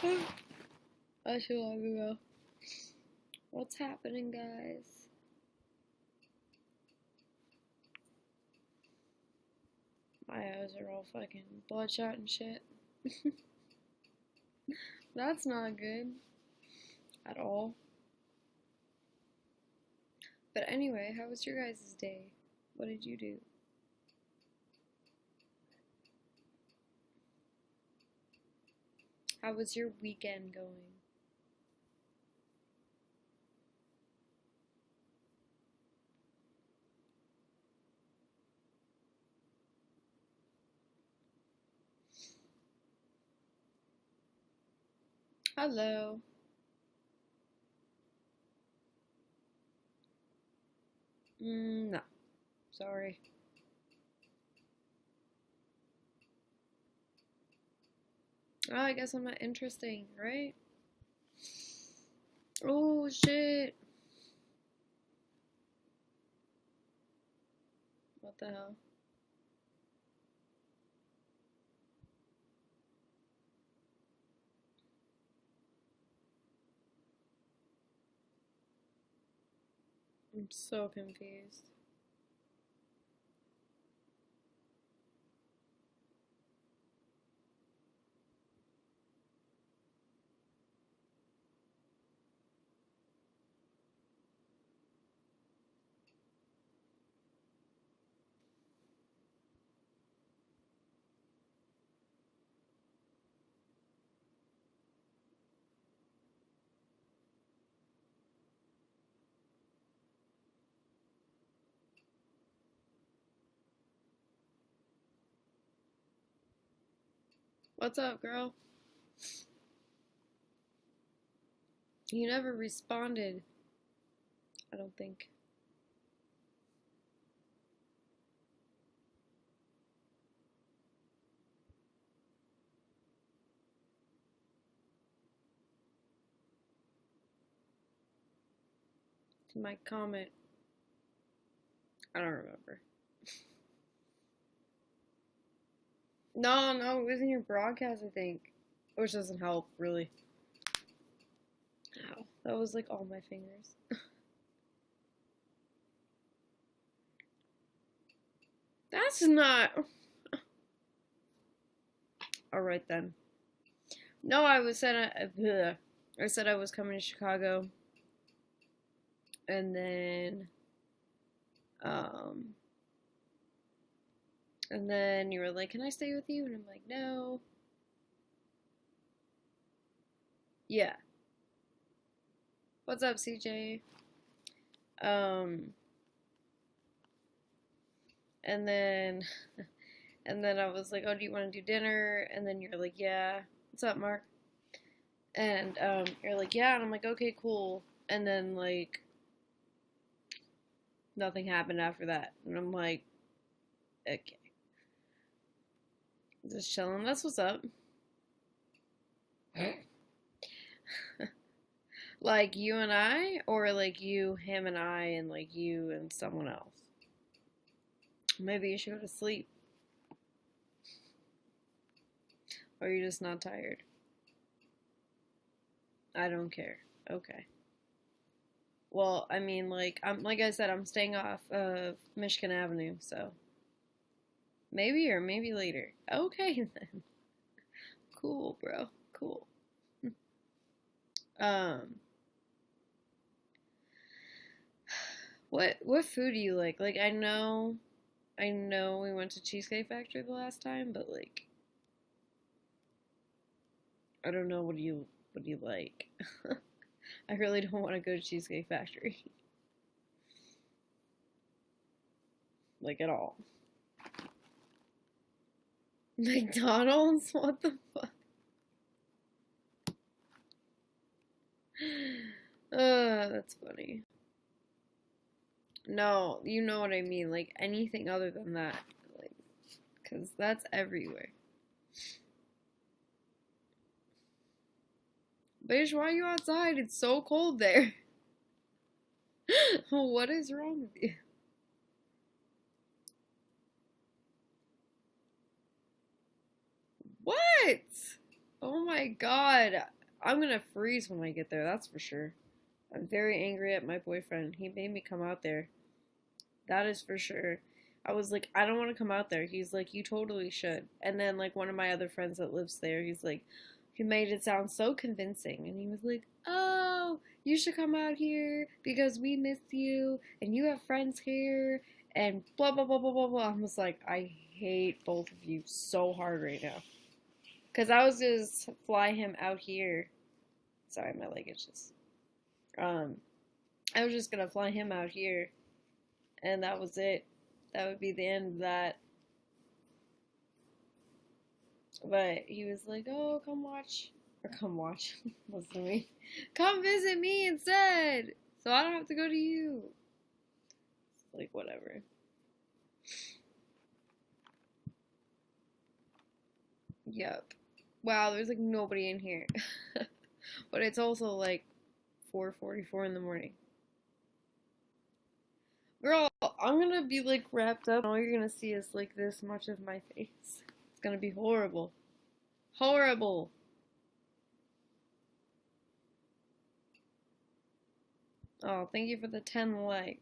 Not too long ago. What's happening, guys? My eyes are all fucking bloodshot and shit. That's not good. At all. But anyway, how was your guys' day? What did you do? How was your weekend going? Hello. No. Sorry. Oh, I guess I'm not interesting, right? Oh, shit. What the hell? I'm so confused. What's up, girl? You never responded. I don't think. To my comment. I don't remember. No, it was in your broadcast, I think. Which doesn't help, really. Ow. That was like all my fingers. That's not... Alright then. No, I said I was coming to Chicago. And then... And then you were like, can I stay with you? And I'm like, no. Yeah. What's up, CJ? And then I was like, oh, do you want to do dinner? And then you're like, yeah. What's up, Mark? And you're like, yeah. And I'm like, okay, cool. And then like nothing happened after that. And I'm like, okay. Just chilling. That's what's up. Like you and I, or like you, him and I, and like you and someone else? Maybe you should go to sleep. Or you're just not tired. I don't care. Okay. Well, I mean, like I said, I'm staying off of Michigan Avenue, so maybe or maybe later. Okay then. Cool, bro. Cool. What food do you like? Like I know we went to Cheesecake Factory the last time, but like I don't know what do you like? I really don't want to go to Cheesecake Factory. Like at all. McDonald's? What the fuck? That's funny. No, you know what I mean. Like anything other than that. Like, because that's everywhere. Bitch, why are you outside? It's so cold there. What is wrong with you? What? Oh my god. I'm gonna freeze when I get there, that's for sure. I'm very angry at my boyfriend. He made me come out there. That is for sure. I was like, I don't want to come out there. He's like, you totally should. And then, like, one of my other friends that lives there, he's like, he made it sound so convincing. And he was like, oh, you should come out here because we miss you and you have friends here and blah, blah, blah, blah, blah, blah. I was like, I hate both of you so hard right now. Because I was going to fly him out here. Sorry, my leg itches. I was just going to fly him out here. And that was it. That would be the end of that. But he was like, oh, come watch. Or come watch. Listen to me. Come visit me instead. So I don't have to go to you. Like, whatever. Yep. Wow, there's like nobody in here. But it's also like 4:44 in the morning. Girl, I'm gonna be like wrapped up. All you're gonna see is like this much of my face. It's gonna be horrible. Horrible. Oh, thank you for the 10 likes.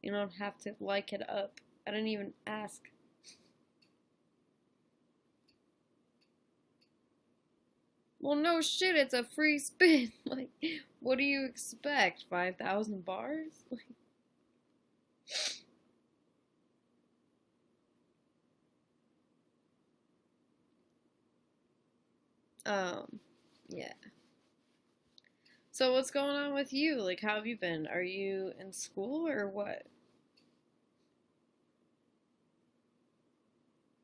You don't have to like it up. I didn't even ask. Well, no shit, it's a free spin. Like, what do you expect? 5,000 bars? Yeah. So what's going on with you? Like, how have you been? Are you in school or what?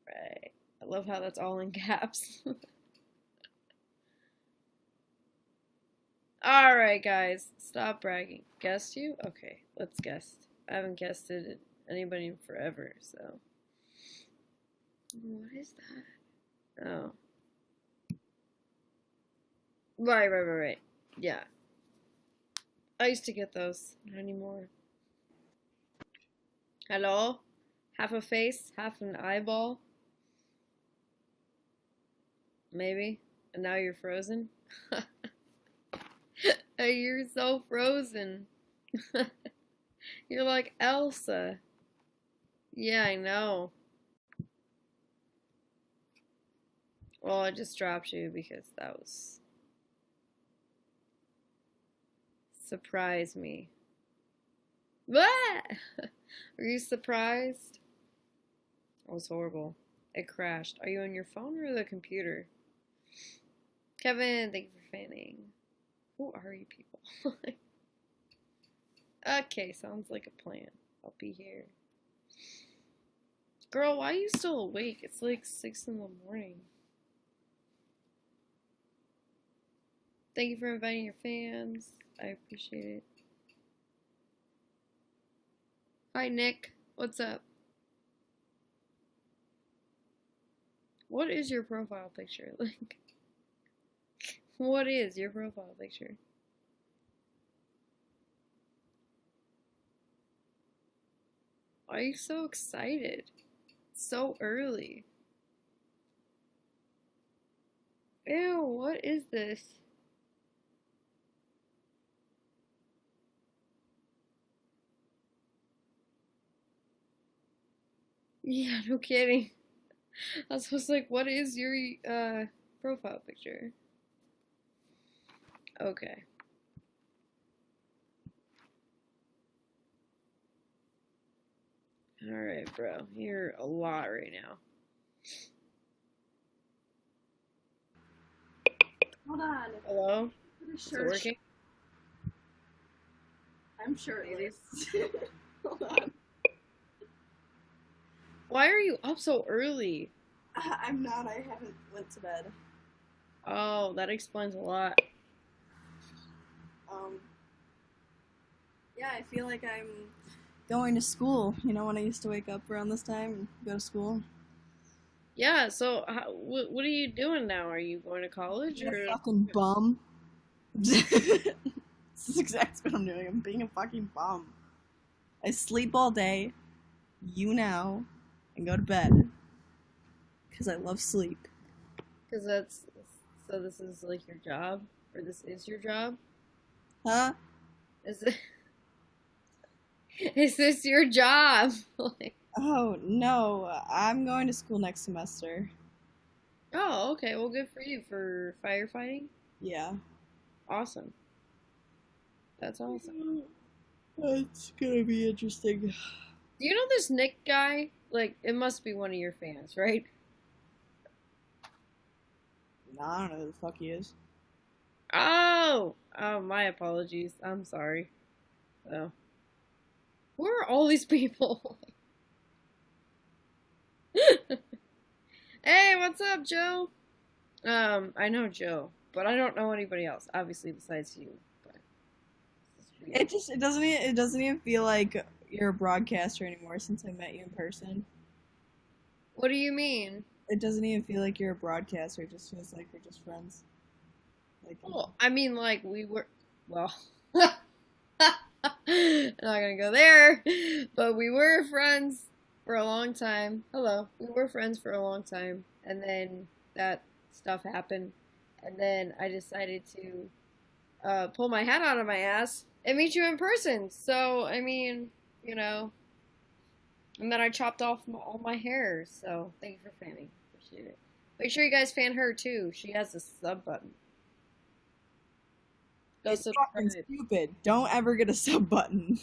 Right. I love how that's all in caps. Alright, guys. Stop bragging. Guessed you? Okay, let's guess. I haven't guessed it anybody in forever, so. What is that? Oh. Right. Yeah. I used to get those. Not anymore. Hello? Half a face, half an eyeball? Maybe. And now you're frozen? You're so frozen. You're like Elsa. Yeah, I know. Well, I just dropped you because that was... Surprise me. What? Were you surprised? It was horrible. It crashed. Are you on your phone or the computer? Kevin, thank you for fanning. Who are you people? Okay, sounds like a plan. I'll be here. Girl, why are you still awake? It's like 6 in the morning. Thank you for inviting your fans. I appreciate it. Hi, Nick. What's up? What is your profile picture? Like, what is your profile picture? Why are you so excited? It's so early. Ew, what is this? Yeah, no kidding. I was like, what is your profile picture? Okay. Alright, bro. You're a lot right now. Hold on. Hello? Is it working? I'm sure it is. Hold on. Why are you up so early? I'm not. I haven't went to bed. Oh, that explains a lot. Yeah, I feel like I'm going to school. You know, when I used to wake up around this time and go to school. Yeah, so what are you doing now? Are you going to college? Being Or... a fucking bum. This is exactly what I'm doing. I'm being a fucking bum. I sleep all day, YouNow, and go to bed. Because I love sleep. Because that's So this is like your job, or this is your job? Huh? Is it? Is this your job? Like, Oh, no. I'm going to school next semester. oh, okay. Well, good for you for firefighting. Yeah. Awesome. That's awesome. That's gonna be interesting. Do you know this Nick guy? Like, it must be one of your fans, right? Nah, I don't know who the fuck he is. Oh, oh, my apologies. I'm sorry. Oh, who are all these people? Hey, what's up, Joe? I know Joe, but I don't know anybody else, obviously besides you. But It doesn't even feel like you're a broadcaster anymore since I met you in person. what do you mean? It doesn't even feel like you're a broadcaster. It just feels like we're just friends. Like, Well, I mean, like we were. Well, I'm not gonna go there, but we were friends for a long time. Hello, we were friends for a long time, and then that stuff happened, and then I decided to pull my hat out of my ass and meet you in person. So, I mean, you know, and then I chopped off all my hair. So, thank you for fanning. Appreciate it. Make sure you guys fan her too. She has a sub button. Go it's fucking subscribe. stupid. Don't ever get a sub button.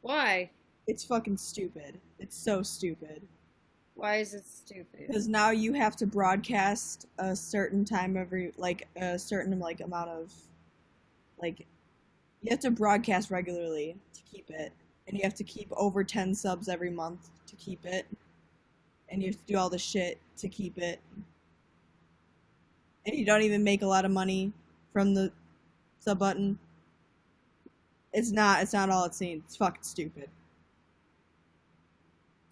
Why? It's fucking stupid. It's so stupid. Why is it stupid? Because now you have to broadcast a certain time every, like, a certain, like, amount of, like, you have to broadcast regularly to keep it. And you have to keep over 10 subs every month to keep it. And you have to do all the shit to keep it. And you don't even make a lot of money from the sub button. It's not all it seems. It's fucking stupid.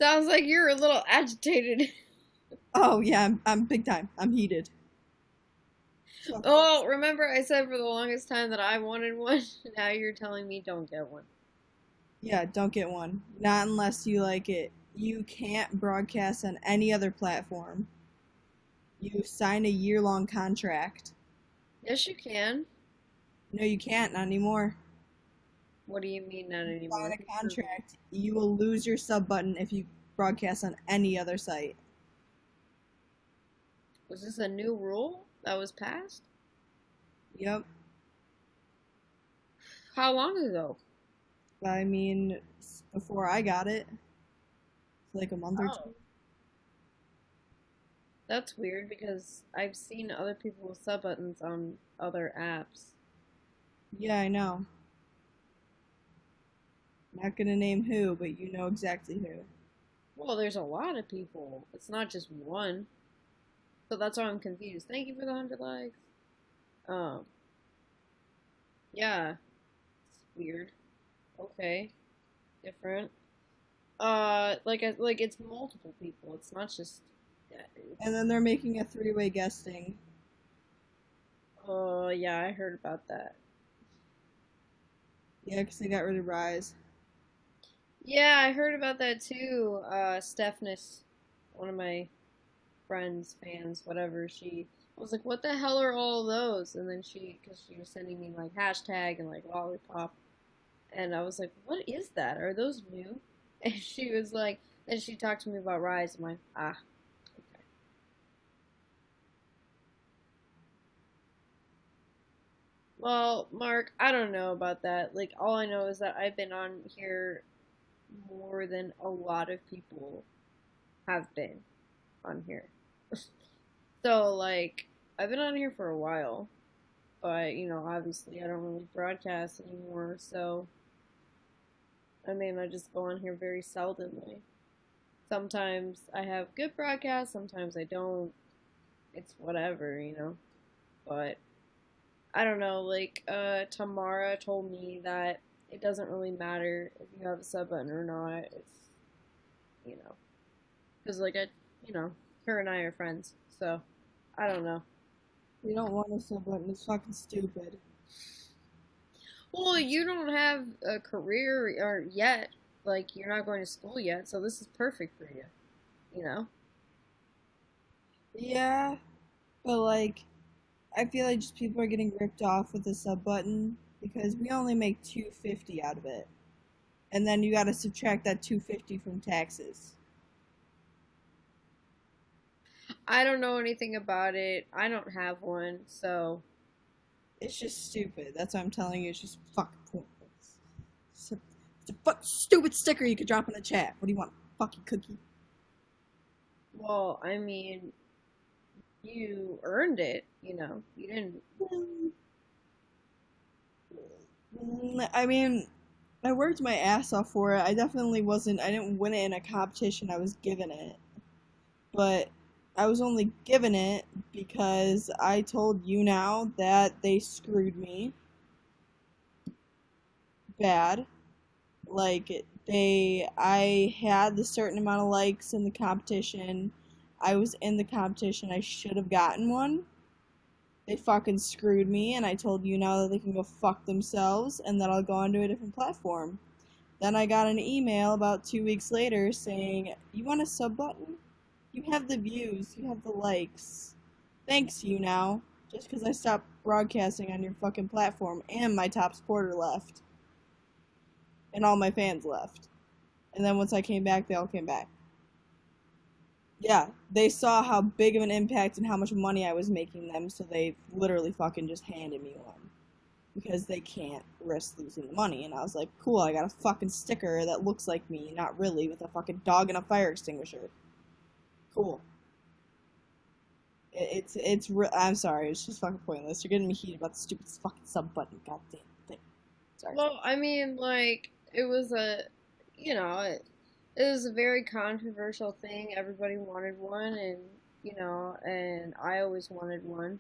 Sounds like you're a little agitated. Oh yeah, I'm big time. I'm heated. Oh, remember I said for the longest time that I wanted one? Now you're telling me don't get one. Yeah, don't get one. Not unless you like it. You can't broadcast on any other platform. You sign a year-long contract. Yes, you can. No, you can't. Not anymore. What do you mean not You anymore? sign a contract. You will lose your sub button if you broadcast on any other site. Was this a new rule that was passed? Yep. How long ago? I mean, before I got it, like a month or Oh. two. That's weird because I've seen other people with sub buttons on other apps. Yeah, I know. Not gonna name who, but you know exactly who. Well, there's a lot of people. It's not just one. So that's why I'm confused. Thank you for the 100 likes. Um, yeah, it's weird. Okay, different. Like it's multiple people. It's not just. Yeah, And then they're making a three-way guesting. oh yeah, I heard about that. Yeah, because they got rid of Rise. Yeah, I heard about that too. Stephnis, one of my friends, fans, whatever. She was like, "What the hell are all those?" And then because she was sending me like hashtag and like lollipop, and I was like, "What is that? Are those new?" And she was like, then she talked to me about Rise. I'm like, ah, okay. Well, Mark, I don't know about that. Like, all I know is that I've been on here more than a lot of people have been on here. So, like, I've been on here for a while, but, obviously I don't really broadcast anymore, so, I mean, I just go on here very seldomly. Sometimes I have good broadcasts, sometimes I don't. It's whatever. But, I don't know, like, Tamara told me that it doesn't really matter if you have a sub button or not. It's, you know, because, like, her and I are friends, so I don't know. You don't want a sub button. It's fucking stupid. Well, you don't have a career or yet. Like, you're not going to school yet, so this is perfect for you. Yeah, but like, I feel like just people are getting ripped off with the sub button because we only make 250 out of it. And then you got to subtract that 250 from taxes. I don't know anything about it. I don't have one, so It's just stupid. That's what I'm telling you. It's just fucking pointless. It's a fucking stupid sticker you could drop in the chat. What do you want? Fucking cookie? well, I mean, you earned it, you know. You didn't. I mean, I worked my ass off for it. I definitely wasn't. I didn't win it in a competition. I was given it, but I was only given it because I told YouNow that they screwed me bad. Like I had the certain amount of likes in the competition. I was in the competition. I should have gotten one. They fucking screwed me, and I told YouNow that they can go fuck themselves, and that I'll go onto a different platform. Then I got an email about 2 weeks later saying, "You want a sub button? You have the views, you have the likes. Thanks, YouNow. Just because I stopped broadcasting on your fucking platform, and my top supporter left, and all my fans left. And then once I came back, they all came back. Yeah, they saw how big of an impact and how much money I was making them, so they literally fucking just handed me one. Because they can't risk losing the money. And I was like, cool, I got a fucking sticker that looks like me, not really, with a fucking dog and a fire extinguisher. Cool. I'm sorry, it's just fucking pointless. You're getting me heated about the stupid fucking sub button, goddamn thing. Sorry. Well, I mean, like, it was a, you know, it was a very controversial thing. Everybody wanted one, and, you know, and I always wanted one.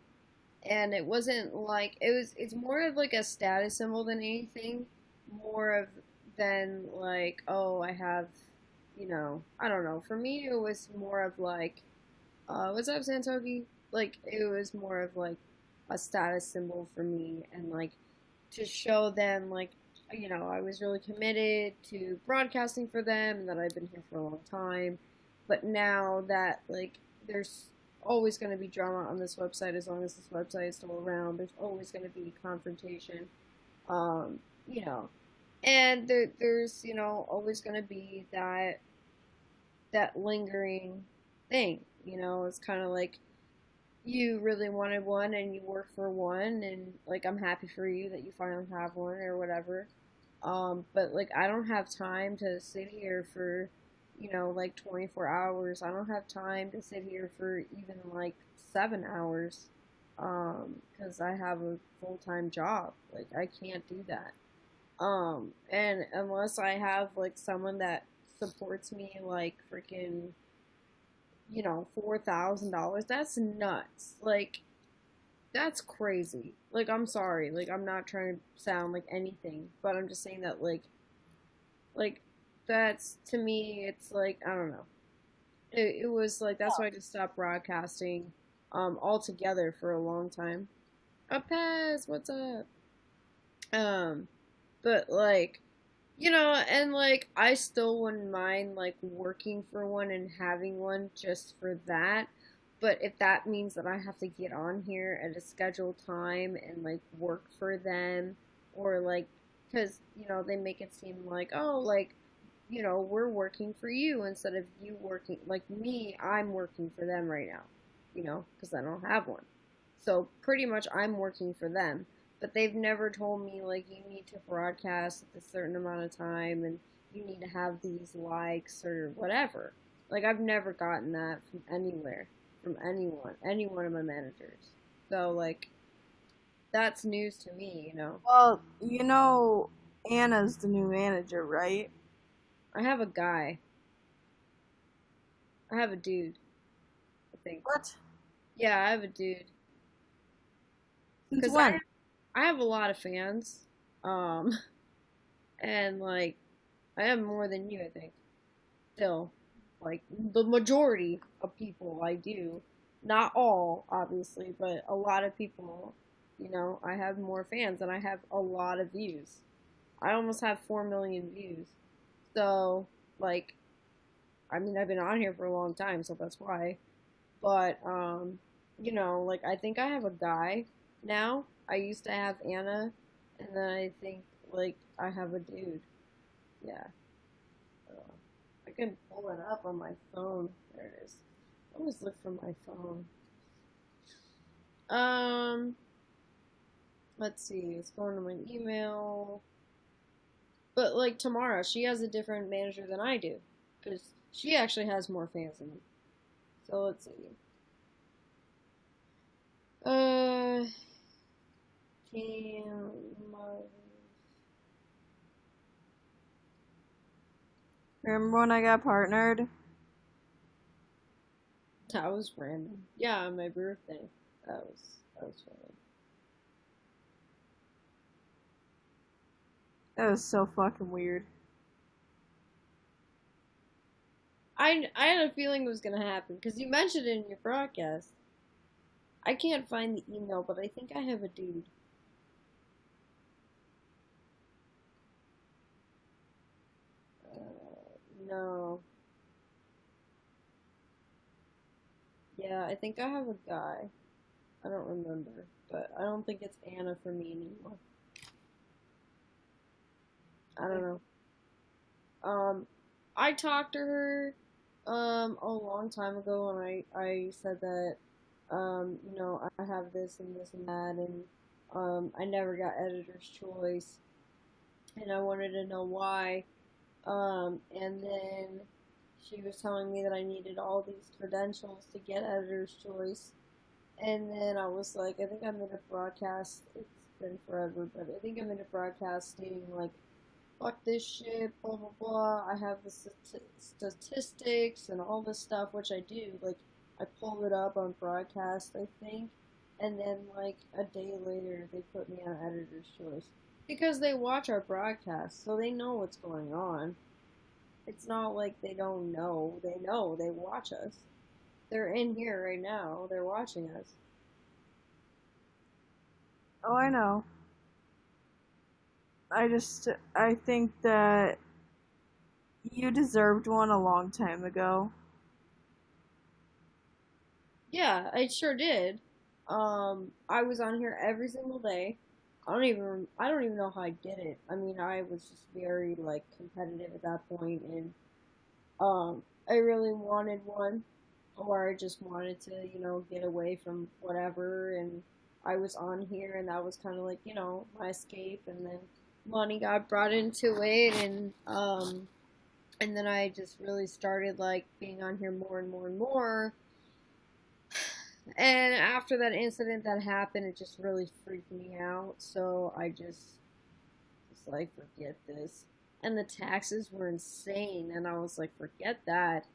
And it wasn't like, it's more of like a status symbol than anything. More of than like, oh, I have, you know, I don't know. For me, it was more of like, what's up, Santoki? Like, it was more of like a status symbol for me, and like to show them, like, you know, I was really committed to broadcasting for them, and that I've been here for a long time. But now that, like, there's always going to be drama on this website as long as this website is still around, there's always going to be confrontation, you know, and there's, you know, always going to be that lingering thing. You know, it's kind of like you really wanted one and you worked for one, and like I'm happy for you that you finally have one or whatever. But like I don't have time to sit here for, you know, like 24 hours. I don't have time to sit here for even like 7 hours, because I have a full-time job. Like I can't do that. And unless I have like someone that supports me like freaking, you know, $4,000, that's nuts. Like that's crazy. Like I'm sorry. Like I'm not trying to sound like anything, but I'm just saying that like that's to me it's like I don't know. It was like that's why I just stopped broadcasting altogether for a long time. Pez, what's up? Um but like, you know, and like I still wouldn't mind like working for one and having one just for that. But if that means that I have to get on here at a scheduled time and like work for them, or like, because, you know, they make it seem like, oh, like, you know, we're working for you instead of you working, like me, I'm working for them right now, you know, because I don't have one. So pretty much I'm working for them. But they've never told me, like, you need to broadcast at a certain amount of time and you need to have these likes or whatever. Like, I've never gotten that from anywhere, from anyone, any one of my managers. So, like, that's news to me, you know. Well, you know, Anna's the new manager, right? I have a guy. I have a dude, I think. What? Yeah, I have a dude. Since Because when? I have a lot of fans. Um, and, like, I have more than you, I think. Still, like, the majority of people I do. Not all, obviously, but a lot of people, you know, I have more fans and I have a lot of views. I almost have 4 million views. So, like, I mean, I've been on here for a long time, so that's why. But like I think I have a guy now. I used to have Anna, and then I think like I have a dude. Yeah. Uh, I can pull it up on my phone. There it is. I always look for my phone. Um, let's see. It's going to my email. But like tomorrow, she has a different manager than I do, because she actually has more fans than me. So let's see. Uh, Cam. Remember when I got partnered? That was random. Yeah, on my birthday. That was funny. That was so fucking weird. I had a feeling it was gonna happen because you mentioned it in your broadcast. I can't find the email, but I think I have a dude. No. Yeah, I think I have a guy. I don't remember, but I don't think it's Anna for me anymore. I don't know. Um, I talked to her a long time ago, and I said that I have this and this and that, and I never got editor's choice, and I wanted to know why. And then she was telling me that I needed all these credentials to get editor's choice. And then I was like, I think I made a broadcast. It's been forever, but I think I made a broadcast stating like, "Fuck this shit," blah blah blah. I have the statistics and all this stuff, which I do. Like, I pulled it up on broadcast, I think, and then like a day later, they put me on editor's choice because they watch our broadcast, so they know what's going on. It's not like they don't know. They know. They watch us. They're in here right now. They're watching us. Oh, I know. I think that you deserved one a long time ago. Yeah, I sure did. I was on here every single day. I don't even know how I did it. I mean, I was just very like competitive at that point, and I really wanted one, or I just wanted to, get away from whatever, and I was on here, and that was kind of like, my escape, and then money got brought into it, and then I just really started like being on here more and more and more. And after that incident that happened, it just really freaked me out. So I just like, forget this. And the taxes were insane, and I was like, forget that.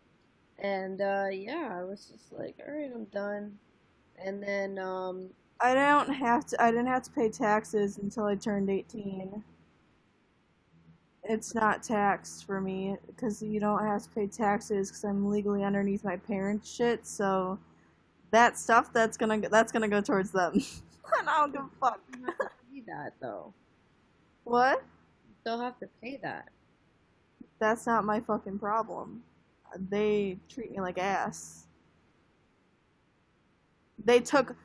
And yeah, I was just like, all right, I'm done. And then I didn't have to pay taxes until I turned 18. It's not taxed for me because you don't have to pay taxes because I'm legally underneath my parents' shit. So that stuff that's gonna go towards them. And I don't give a fuck. you have to pay that though. What? You still have to pay that. That's not my fucking problem. They treat me like ass. They took.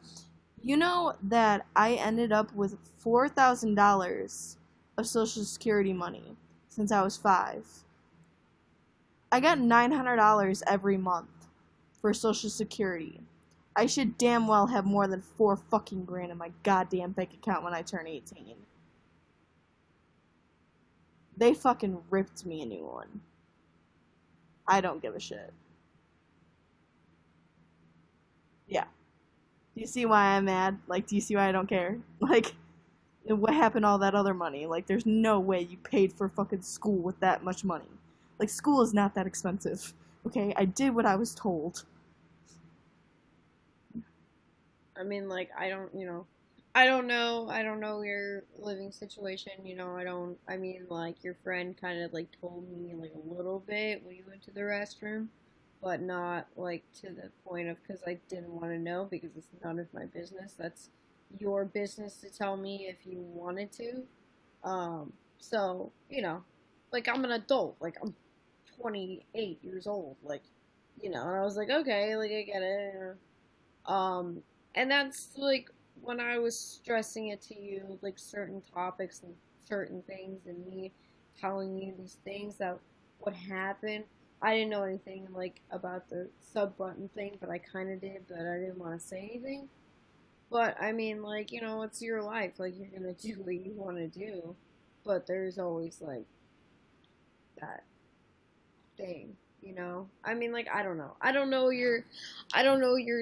You know that I ended up with $4,000 of Social Security money since I was 5. I got $900 every month for Social Security. I should damn well have more than 4 fucking grand in my goddamn bank account when I turn 18. They fucking ripped me a new one. I don't give a shit. Yeah. Do you see why I'm mad? Like, do you see why I don't care? Like, what happened to all that other money? Like, there's no way you paid for fucking school with that much money. Like, school is not that expensive. Okay, I did what I was told. I mean, like, I don't know your living situation, I mean, like, your friend kind of, like, told me, like, a little bit when you went to the restroom, but not, like, to the point of, because I didn't want to know, because it's none of my business. That's your business to tell me if you wanted to. So, like, I'm an adult, like, I'm 28 years old, like, and I was like, okay, like, I get it. And that's like when I was stressing it to you, like certain topics and certain things, and me telling you these things that would happen. I didn't know anything like about the sub button thing, but I kind of did, but I didn't want to say anything. But I mean, like, it's your life. Like, you're gonna do what you want to do. But there's always, like, that thing, you know? I mean, like, I don't know. I don't know your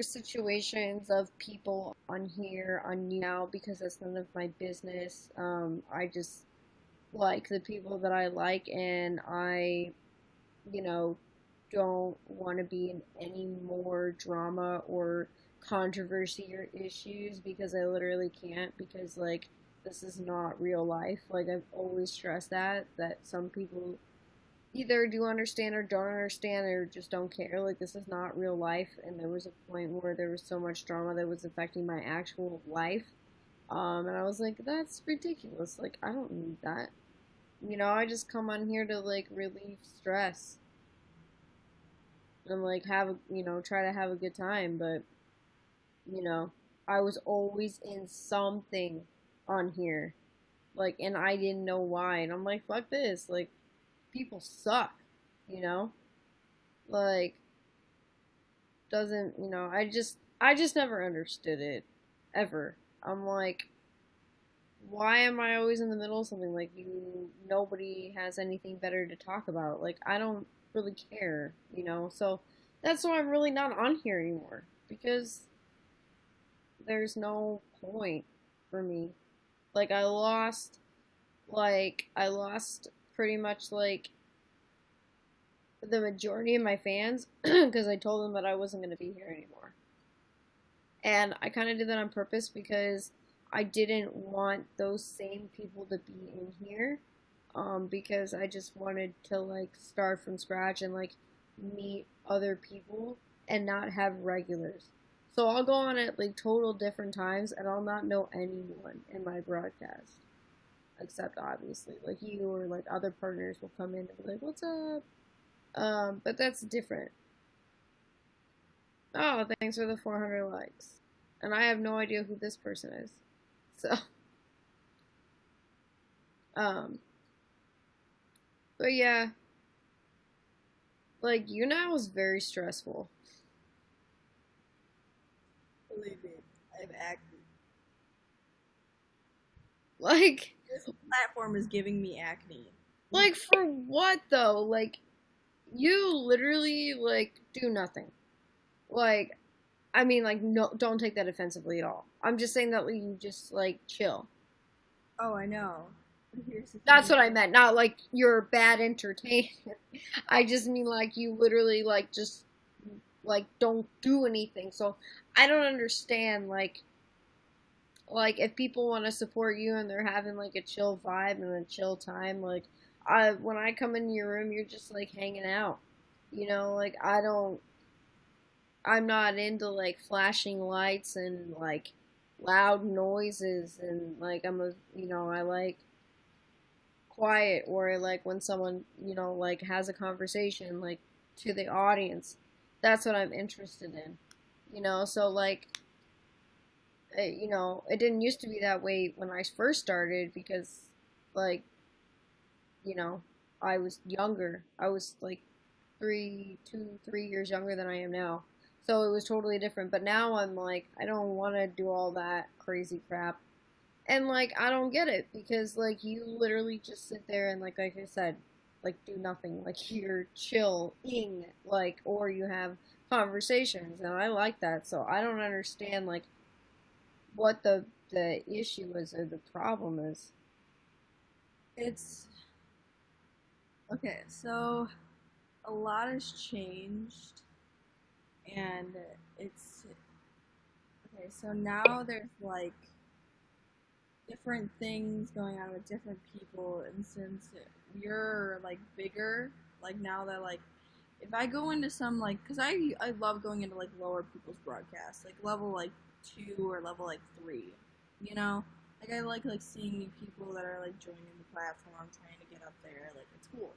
situations of people on here, on YouNow, because that's none of my business. I just like the people that I like, and I, you know, don't want to be in any more drama or controversy or issues because I literally can't because like this is not real life. Like I've always stressed that some people either do understand or don't understand or just don't care. Like this is not real life and there was a point where there was so much drama that was affecting my actual life. And I was like, that's ridiculous. Like I don't need that. I just come on here to like relieve stress and like try to have a good time, but you know, I was always in something on here. Like and I didn't know why. And I'm like, fuck this. Like people suck, you know? Like doesn't, I just never understood it ever. I'm like why am I always in the middle of something like nobody has anything better to talk about? Like I don't really care, So that's why I'm really not on here anymore because there's no point for me. Like I lost pretty much like the majority of my fans because I told them that I wasn't going to be here anymore. And I kind of did that on purpose because I didn't want those same people to be in here. Because I just wanted to like start from scratch and like meet other people and not have regulars. So I'll go on at like total different times and I'll not know anyone in my broadcast. Except obviously like you or like other partners will come in and be like, "What's up?" But that's different. Oh, thanks for the 400 likes. And I have no idea who this person is. So, um, but yeah, like YouNow was very stressful. Believe me, I'm acne. Like, This platform is giving me acne. like for what though? Like, you literally like do nothing. Like, I mean, like, no, don't take that offensively at all. I'm just saying that like, you just like chill. Oh, I know. Here's the That's thing. what I meant. Not like you're a bad entertainer. I just mean like you literally like just like don't do anything. So I don't understand like if people want to support you and they're having like a chill vibe and a chill time, like when I come into your room, you're just like hanging out. Like I'm not into like flashing lights and like loud noises and like I like quiet or like when someone like has a conversation like to the audience. That's what I'm interested in. So like it didn't used to be that way when I first started because like you know I was younger. I was like 3 years younger than I am now, so it was totally different. But now I'm like I don't want to do all that crazy crap. And like I don't get it because like you literally just sit there and like I said, like do nothing. Like you're chilling, like or you have conversations and I like that. So I don't understand like what the issue is or the problem is. It's okay, so a lot has changed, and it's okay. So now there's like different things going on with different people, and since you're like bigger, like now that like if I go into some like, cause I love going into like lower people's broadcasts, like level like 2 or level like 3, you know. Like I like seeing new people that are like joining the platform, trying to get up there. Like it's cool.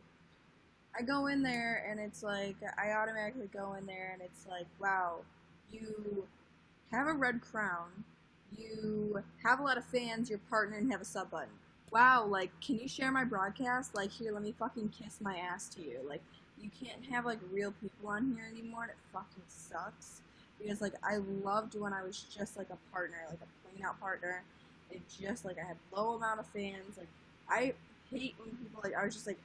I go in there and it's like I automatically go in there and it's like, wow, you have a red crown, you have a lot of fans, you're partner, and have a sub button. Wow, like, can you share my broadcast? Like, here, let me fucking kiss my ass to you. Like, you can't have, like, real people on here anymore, and it fucking sucks. Because, like, I loved when I was just, like, a partner, like, a plain out partner. It just, like, I had low amount of fans. Like, I hate when people, like, I was just, like,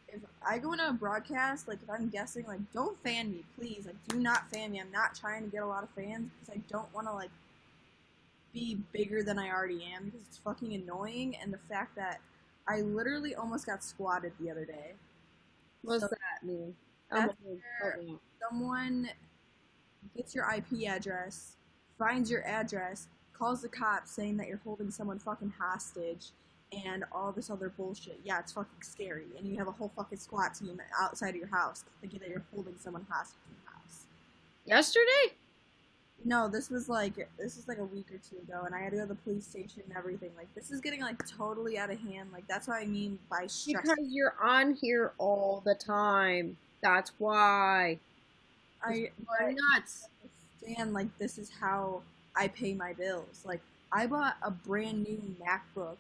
if I go into a broadcast, like, if I'm guessing, like, don't fan me, please. Like, do not fan me. I'm not trying to get a lot of fans because I don't want to, like, be bigger than I already am because it's fucking annoying. And the fact that I literally almost got squatted the other day. What's So that mean? that's where someone gets your IP address, finds your address, calls the cops saying that you're holding someone fucking hostage, and all this other bullshit. Yeah, it's fucking scary. And you have a whole fucking SWAT team outside of your house thinking that you're holding someone hostage in your house. Yesterday? No, this was like a week or two ago, and I had to go to the police station and everything. Like, this is getting like totally out of hand. Like, that's what I mean by stress. Because you're on here all the time. That's why. I nuts. understand, like, this is how I pay my bills. Like, I bought a brand new MacBook,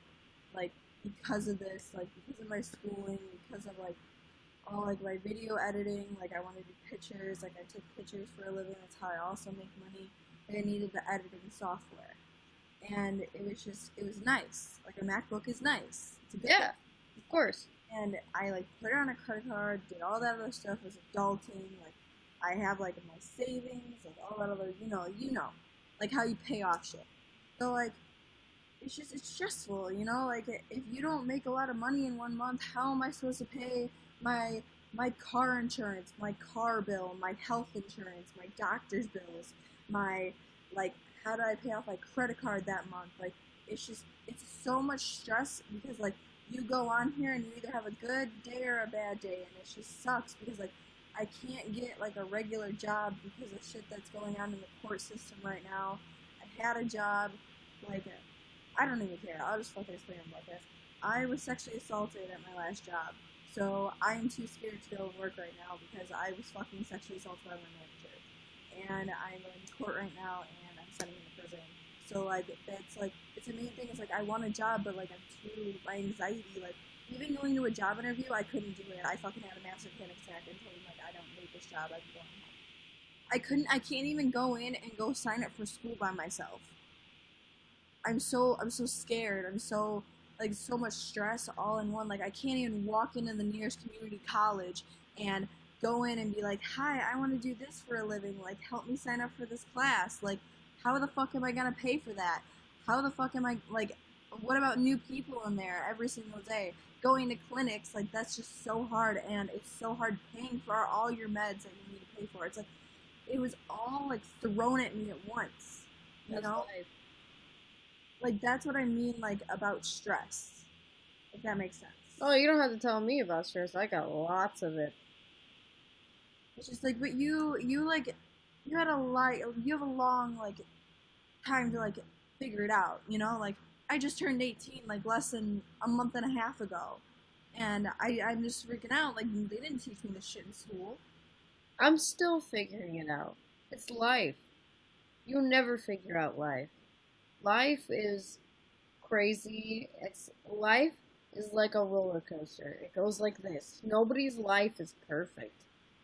like, because of this, like, because of my schooling, because of, like, all, like, my video editing. Like, I want to do pictures. Like, I take pictures for a living. That's how I also make money. And I needed the editing software. And it was nice. Like, a MacBook is nice. It's a good Yeah, of course. And I, like, put it on a credit card, did all that other stuff, was adulting, like, I have, like, my savings, like, all that other, you know, like, how you pay off shit. So, like, it's stressful, you know, like, if you don't make a lot of money in 1 month, how am I supposed to pay my car insurance, my car bill, my health insurance, my doctor's bills, my, like, how do I pay off my credit card that month? Like, it's so much stress because, like, you go on here and you either have a good day or a bad day, and it just sucks because, like, I can't get, like, a regular job because of shit that's going on in the court system right now. I had a job, like, I don't even care. I'll just fucking explain about this. I was sexually assaulted at my last job, so I'm too scared to go to work right now because I was fucking sexually assaulted by my manager. And I'm in court right now, and I'm sending him to prison. So, like, that's, like, it's the main thing is, like, I want a job, but, like, my anxiety, like, even going to a job interview, I couldn't do it. I fucking had a massive panic attack and told him, like, I don't need this job, I'm going home. I can't even go in and go sign up for school by myself. I'm so scared. I'm so, like, so much stress all in one. Like, I can't even walk into the nearest community college and go in and be like, hi, I want to do this for a living. Like, help me sign up for this class. Like, how the fuck am I going to pay for that? How the fuck am I, like, what about new people in there every single day? Going to clinics, like, that's just so hard, and it's so hard paying for all your meds that you need to pay for. It's like, it was all, like, thrown at me at once, you know? Life. Like, that's what I mean, like, about stress, if that makes sense. Oh, you don't have to tell me about stress. I got lots of it. It's just, like, but you like, you have a long, like, time to, like, figure it out, you know? Like, I just turned 18, like, less than a month and a half ago. And I'm just freaking out. Like, they didn't teach me this shit in school. I'm still figuring it out. It's life. You'll never figure out life. Life is crazy. Life is like a roller coaster. It goes like this. Nobody's life is perfect.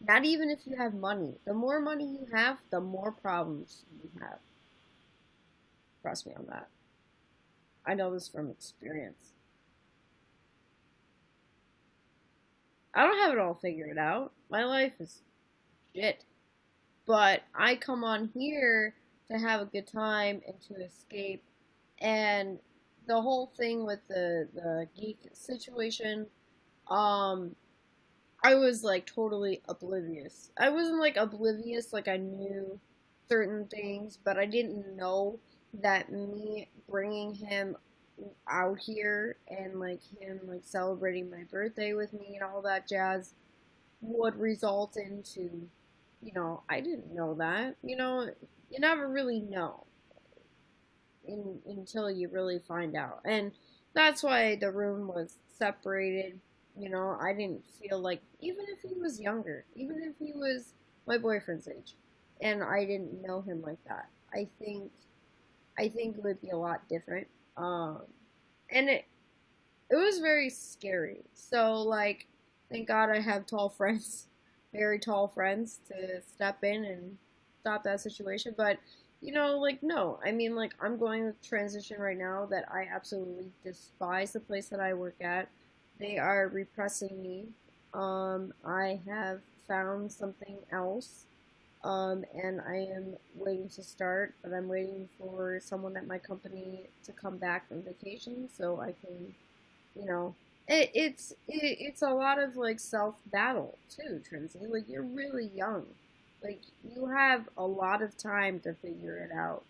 Not even if you have money. The more money you have, the more problems you have. Trust me on that. I know this from experience. I don't have it all figured out. My life is shit. But I come on here to have a good time and to escape. And the whole thing with the geek situation, I was, like, totally oblivious. I wasn't, like, oblivious, like, I knew certain things, but I didn't know that me bringing him out here and, like, him, like, celebrating my birthday with me and all that jazz would result into, you know, I didn't know that. You know, you never really know until you really find out. And that's why the room was separated. You know, I didn't feel like, even if he was younger, even if he was my boyfriend's age, and I didn't know him like that, I think it would be a lot different. Um, and it was very scary. So like, thank God I have tall friends, very tall friends to step in and stop that situation. But like no, I mean like I'm going to transition right now that I absolutely despise the place that I work at. They are repressing me. I have found something else. And I am waiting to start, but I'm waiting for someone at my company to come back from vacation so I can you know it's a lot of like self battle too, Trinity. Like you're really young, like you have a lot of time to figure it out.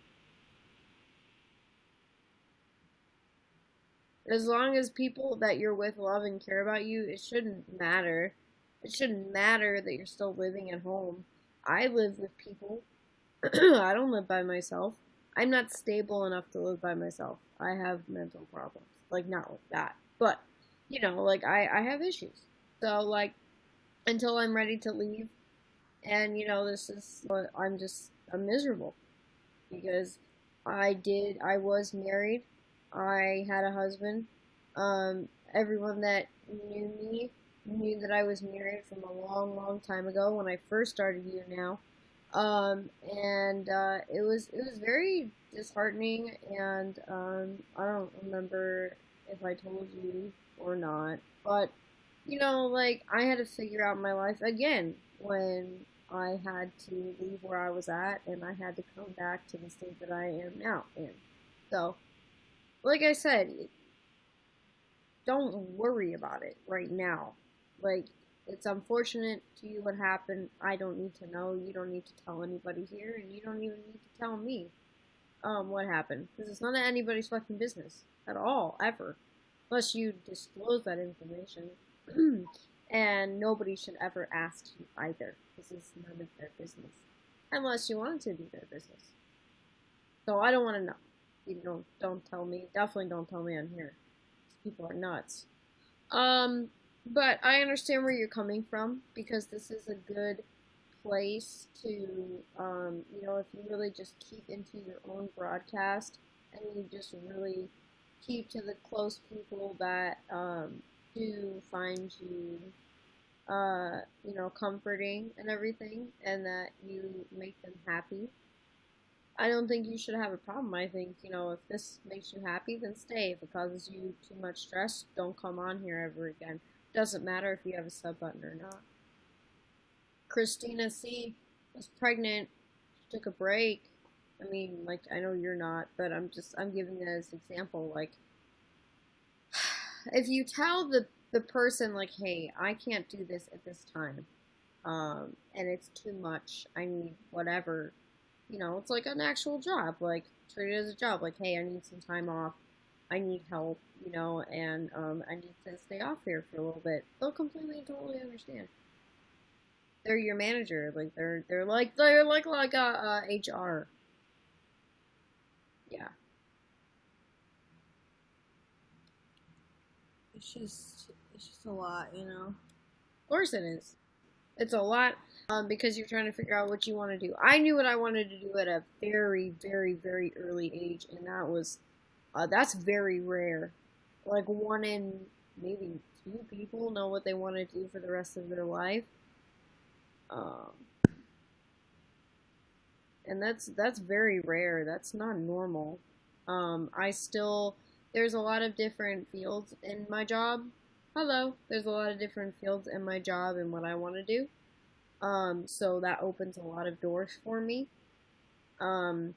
As long as people that you're with love and care about you, it shouldn't matter that you're still living at home. I live with people. I don't live by myself. I'm not stable enough to live by myself. I have mental problems, like not like that, but like I have issues. So like until I'm ready to leave, and this is what I'm miserable because I was married, I had a husband. Everyone that knew me knew that I was married from a long, long time ago when I first started YouNow. And it was very disheartening, and I don't remember if I told you or not, but like I had to figure out my life again when I had to leave where I was at, and I had to come back to the state that I am now in. So, like I said, don't worry about it right now. Like, it's unfortunate to you what happened. I don't need to know. You don't need to tell anybody here, and you don't even need to tell me what happened, because it's none of anybody's fucking business at all, ever, unless you disclose that information. And nobody should ever ask you either. This is none of their business, unless you want it to be their business. So I don't want to know. You don't tell me. Definitely don't tell me on here. These people are nuts. Um, but I understand where you're coming from because this is a good place to, if you really just keep into your own broadcast and you just really keep to the close people that do find you, comforting and everything, and that you make them happy. I don't think you should have a problem. I think, if this makes you happy, then stay. If it causes you too much stress, don't come on here ever again. Doesn't matter if you have a sub button or not. Christina C was pregnant. She took a break. I mean, like, I know you're not, but I'm giving that as an example. Like, if you tell the person, like, hey, I can't do this at this time, and it's too much, I need whatever, it's like an actual job. Like, treat it as a job. Like, hey, I need some time off. I need help, and I need to stay off here for a little bit. They'll completely and totally understand. They're your manager. Like they're like a HR. Yeah, It's just a lot. of course it is. It's a lot, because you're trying to figure out what you want to do. I knew what I wanted to do at a very, very, very early age, and that's very rare. Like one in maybe two people know what they want to do for the rest of their life. Um, and that's very rare. That's not normal. I still there's a lot of different fields in my job. Hello, there's a lot of different fields in my job and what I want to do. So that opens a lot of doors for me. Um,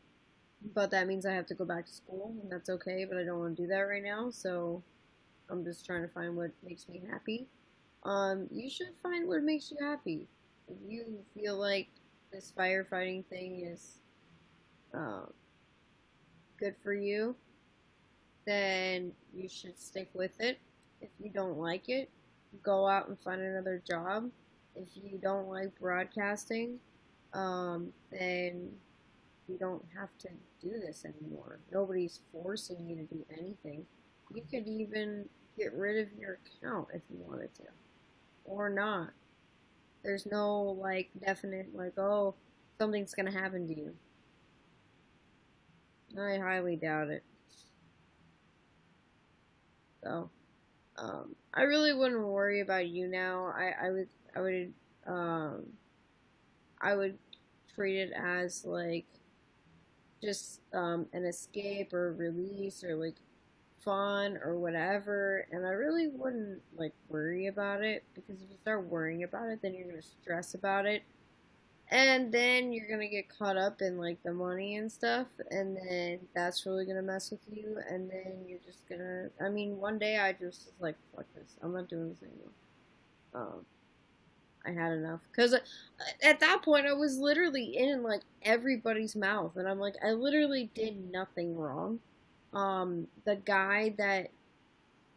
but that means I have to go back to school, and that's okay. But I don't want to do that right now, so I'm just trying to find what makes me happy. You should find what makes you happy. If you feel like this firefighting thing is um, good for you, then you should stick with it. If you don't like it, go out and find another job. If you don't like broadcasting, then you don't have to do this anymore. Nobody's forcing you to do anything. You could even get rid of your account if you wanted to, or not. There's no like definite like, oh, something's gonna happen to you. I highly doubt it. So, I really wouldn't worry about you now. Um, I would treat it as like just an escape or release or like fun or whatever, and I really wouldn't like worry about it because if you start worrying about it, then you're gonna stress about it, and then you're gonna get caught up in like the money and stuff, and then that's really gonna mess with you, and then you're just gonna. I mean, one day I just was like, fuck this, I'm not doing this anymore. I had enough because at that point I was literally in like everybody's mouth, and I'm like, I literally did nothing wrong. The guy that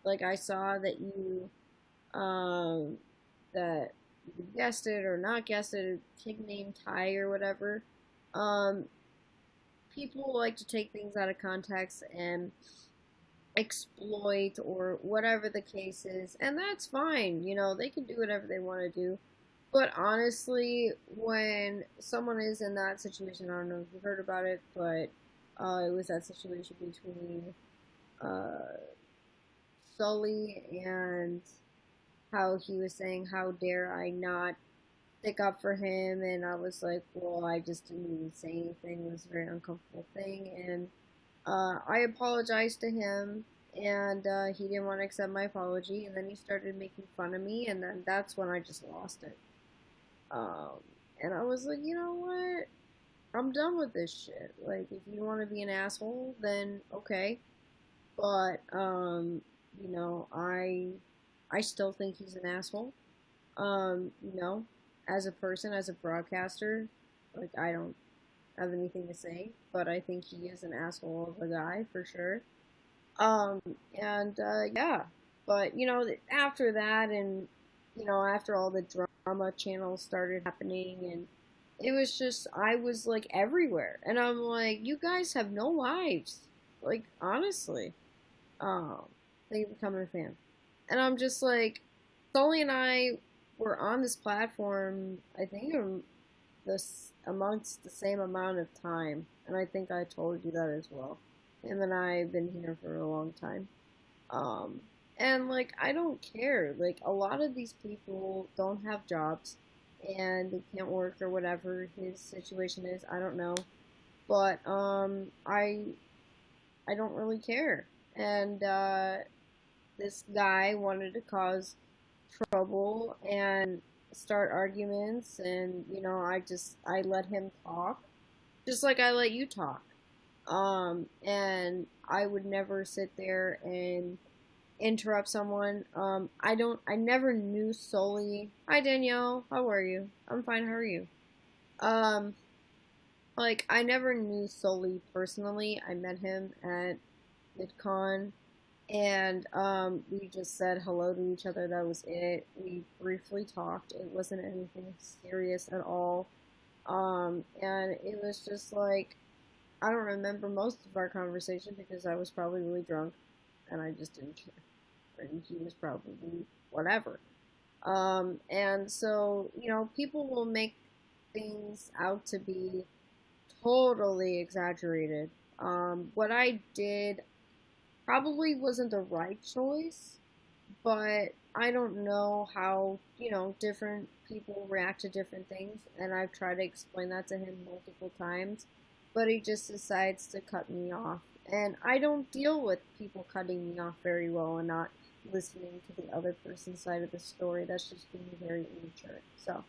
like I saw that um that you guessed it or not guessed it, kid named Ty or whatever. Um, People like to take things out of context and exploit or whatever the case is, and that's fine. You know, they can do whatever they want to do. But honestly, when someone is in that situation, I don't know if you heard about it, but it was that situation between uh, Sully and how he was saying, "How dare I not stick up for him?" And I was like, "Well, I just didn't even say anything. It was a very uncomfortable thing." And I apologized to him, and he didn't want to accept my apology. And then he started making fun of me, and then that's when I just lost it. Um, and I was like, you know what? I'm done with this shit. Like, if you want to be an asshole, then okay. But you know, I still think he's an asshole. You know, as a person, as a broadcaster, like I don't have anything to say, but I think he is an asshole of a guy for sure. Um, and yeah, but you know, after that, and you know, after all the drama channels started happening, and it was just I was like everywhere, and I'm like, you guys have no lives, like honestly. Um, Thank you for becoming a fan, and I'm just like, Sully and I were on this platform. I think this amongst the same amount of time, and I think I told you that as well. Him and I have been here for a long time. Um, and like I don't care. Like a lot of these people don't have jobs and they can't work or whatever his situation is. I don't know, but I don't really care. And this guy wanted to cause trouble and start arguments, and you know I let him talk just like I let you talk. And I would never sit there and interrupt someone. I never knew Sully. Hi Danielle, how are you? I'm fine. How are you? Um, like I never knew Sully personally. I met him at VidCon, and we just said hello to each other. That was it. We briefly talked. It wasn't anything serious at all. And it was just like I don't remember most of our conversation because I was probably really drunk and I just didn't care. And he was probably whatever. And so, you know, people will make things out to be totally exaggerated. What I did probably wasn't the right choice, but I don't know how, you know, different people react to different things, and I've tried to explain that to him multiple times, but he just decides to cut me off. And I don't deal with people cutting me off very well and not listening to the other person's side of the story. That's just being very immature. So,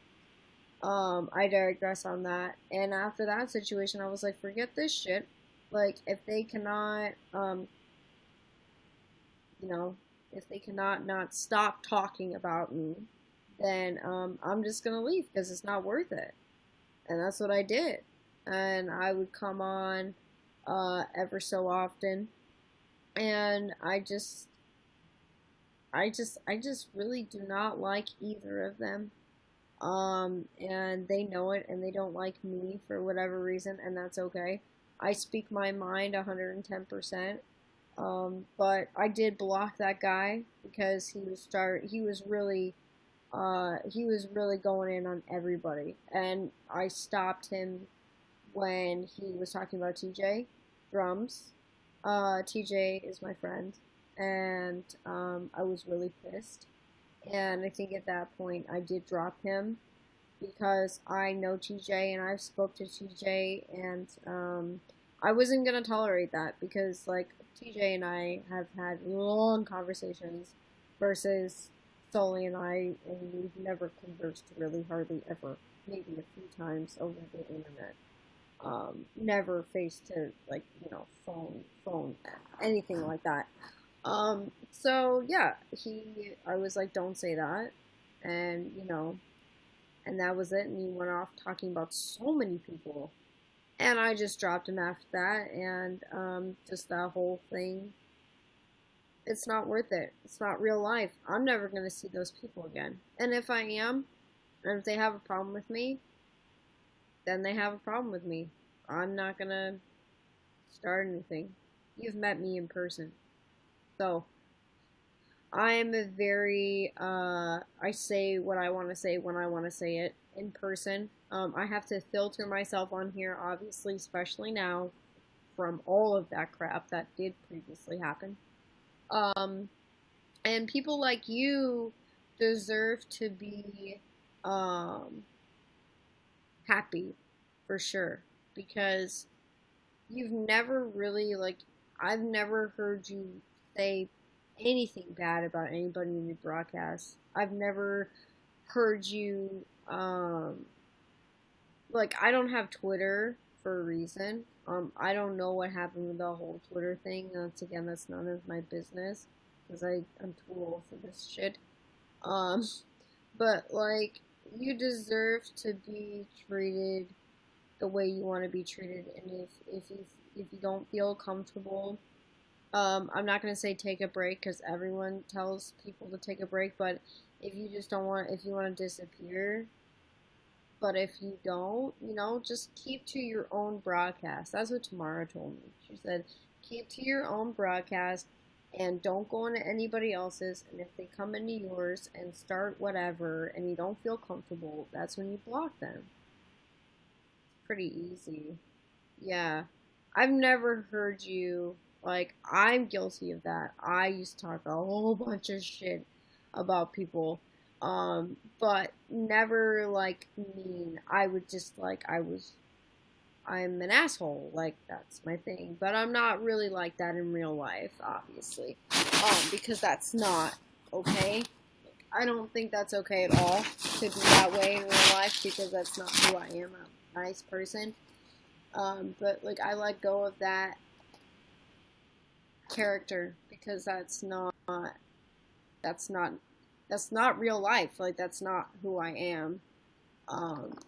I digress on that. And after that situation, I was like, forget this shit. Like, if they cannot, you know, if they cannot not stop talking about me, then I'm just gonna leave because it's not worth it. And that's what I did. And I would come on ever so often, and I just really do not like either of them. And they know it, and they don't like me for whatever reason, and that's okay. I speak my mind 110%. But I did block that guy because he was really going in on everybody, and I stopped him when he was talking about TJ. drums. TJ is my friend, and I was really pissed. And I think at that point I did drop him because I know TJ and I've spoke to TJ, and I wasn't gonna tolerate that because like TJ and I have had long conversations versus Sully and I, and we've never conversed really hardly ever, maybe a few times over the internet. Never face to like phone, anything like that. So yeah, I was like, don't say that, and and that was it. And he went off talking about so many people, and I just dropped him after that, and just that whole thing. It's not worth it. It's not real life. I'm never gonna see those people again. And if I am, and if they have a problem with me, then they have a problem with me. I'm not gonna start anything. You've met me in person. So I am a very I say what I want to say when I want to say it in person. I have to filter myself on here, obviously, especially now from all of that crap that did previously happen. Um, and people like you deserve to be um, happy for sure because you've never really like I've never heard you say anything bad about anybody in the broadcast. I've never heard you like I don't have Twitter for a reason. I don't know what happened with the whole Twitter thing. That's none of my business because I'm too old for this shit. Um, but like you deserve to be treated the way you want to be treated, and if you don't feel comfortable, I'm not gonna say take a break because everyone tells people to take a break, but if you just don't want, if you want to disappear, but if you don't, just keep to your own broadcast. That's what Tamara told me. She said, keep to your own broadcast and don't go into anybody else's. And if they come into yours and start whatever and you don't feel comfortable, that's when you block them. It's pretty easy. Yeah. I've never heard you, like, I'm guilty of that. I used to talk a whole bunch of shit about people, but never, like, mean. I would just, like, I'm an asshole. Like, that's my thing. But I'm not really like that in real life, obviously, because that's not okay. I don't think that's okay at all to be that way in real life because that's not who I am. I'm a nice person. But like I let go of that character because that's not that's not real life. Like that's not who I am.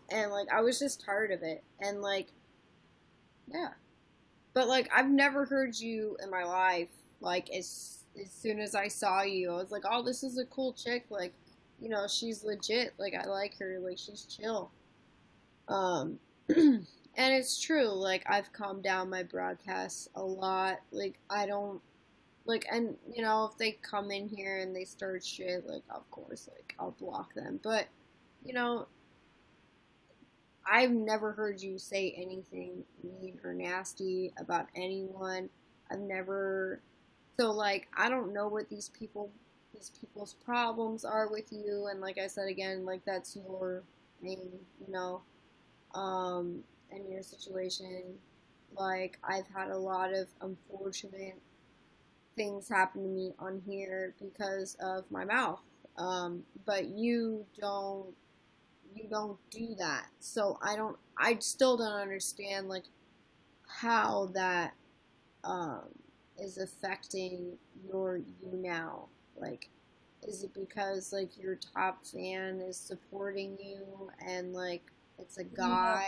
And like I was just tired of it. And like yeah. But like I've never heard you in my life like as soon as I saw you, I was like, "Oh, this is a cool chick. Like, she's legit. Like I like her. Like she's chill." Um and it's true, like I've calmed down my broadcasts a lot. Like I don't like and if they come in here and they start shit, like of course like I'll block them. But you know, I've never heard you say anything mean or nasty about anyone. I've never so like I don't know what these people's problems are with you, and like I said again, like that's your thing, you know. Um in your situation. Like, I've had a lot of unfortunate things happen to me on here because of my mouth. But you don't do that. So I still don't understand, like, how that, um, is affecting you now. Like, is it because, like, your top fan is supporting you and, like, it's a No, guy?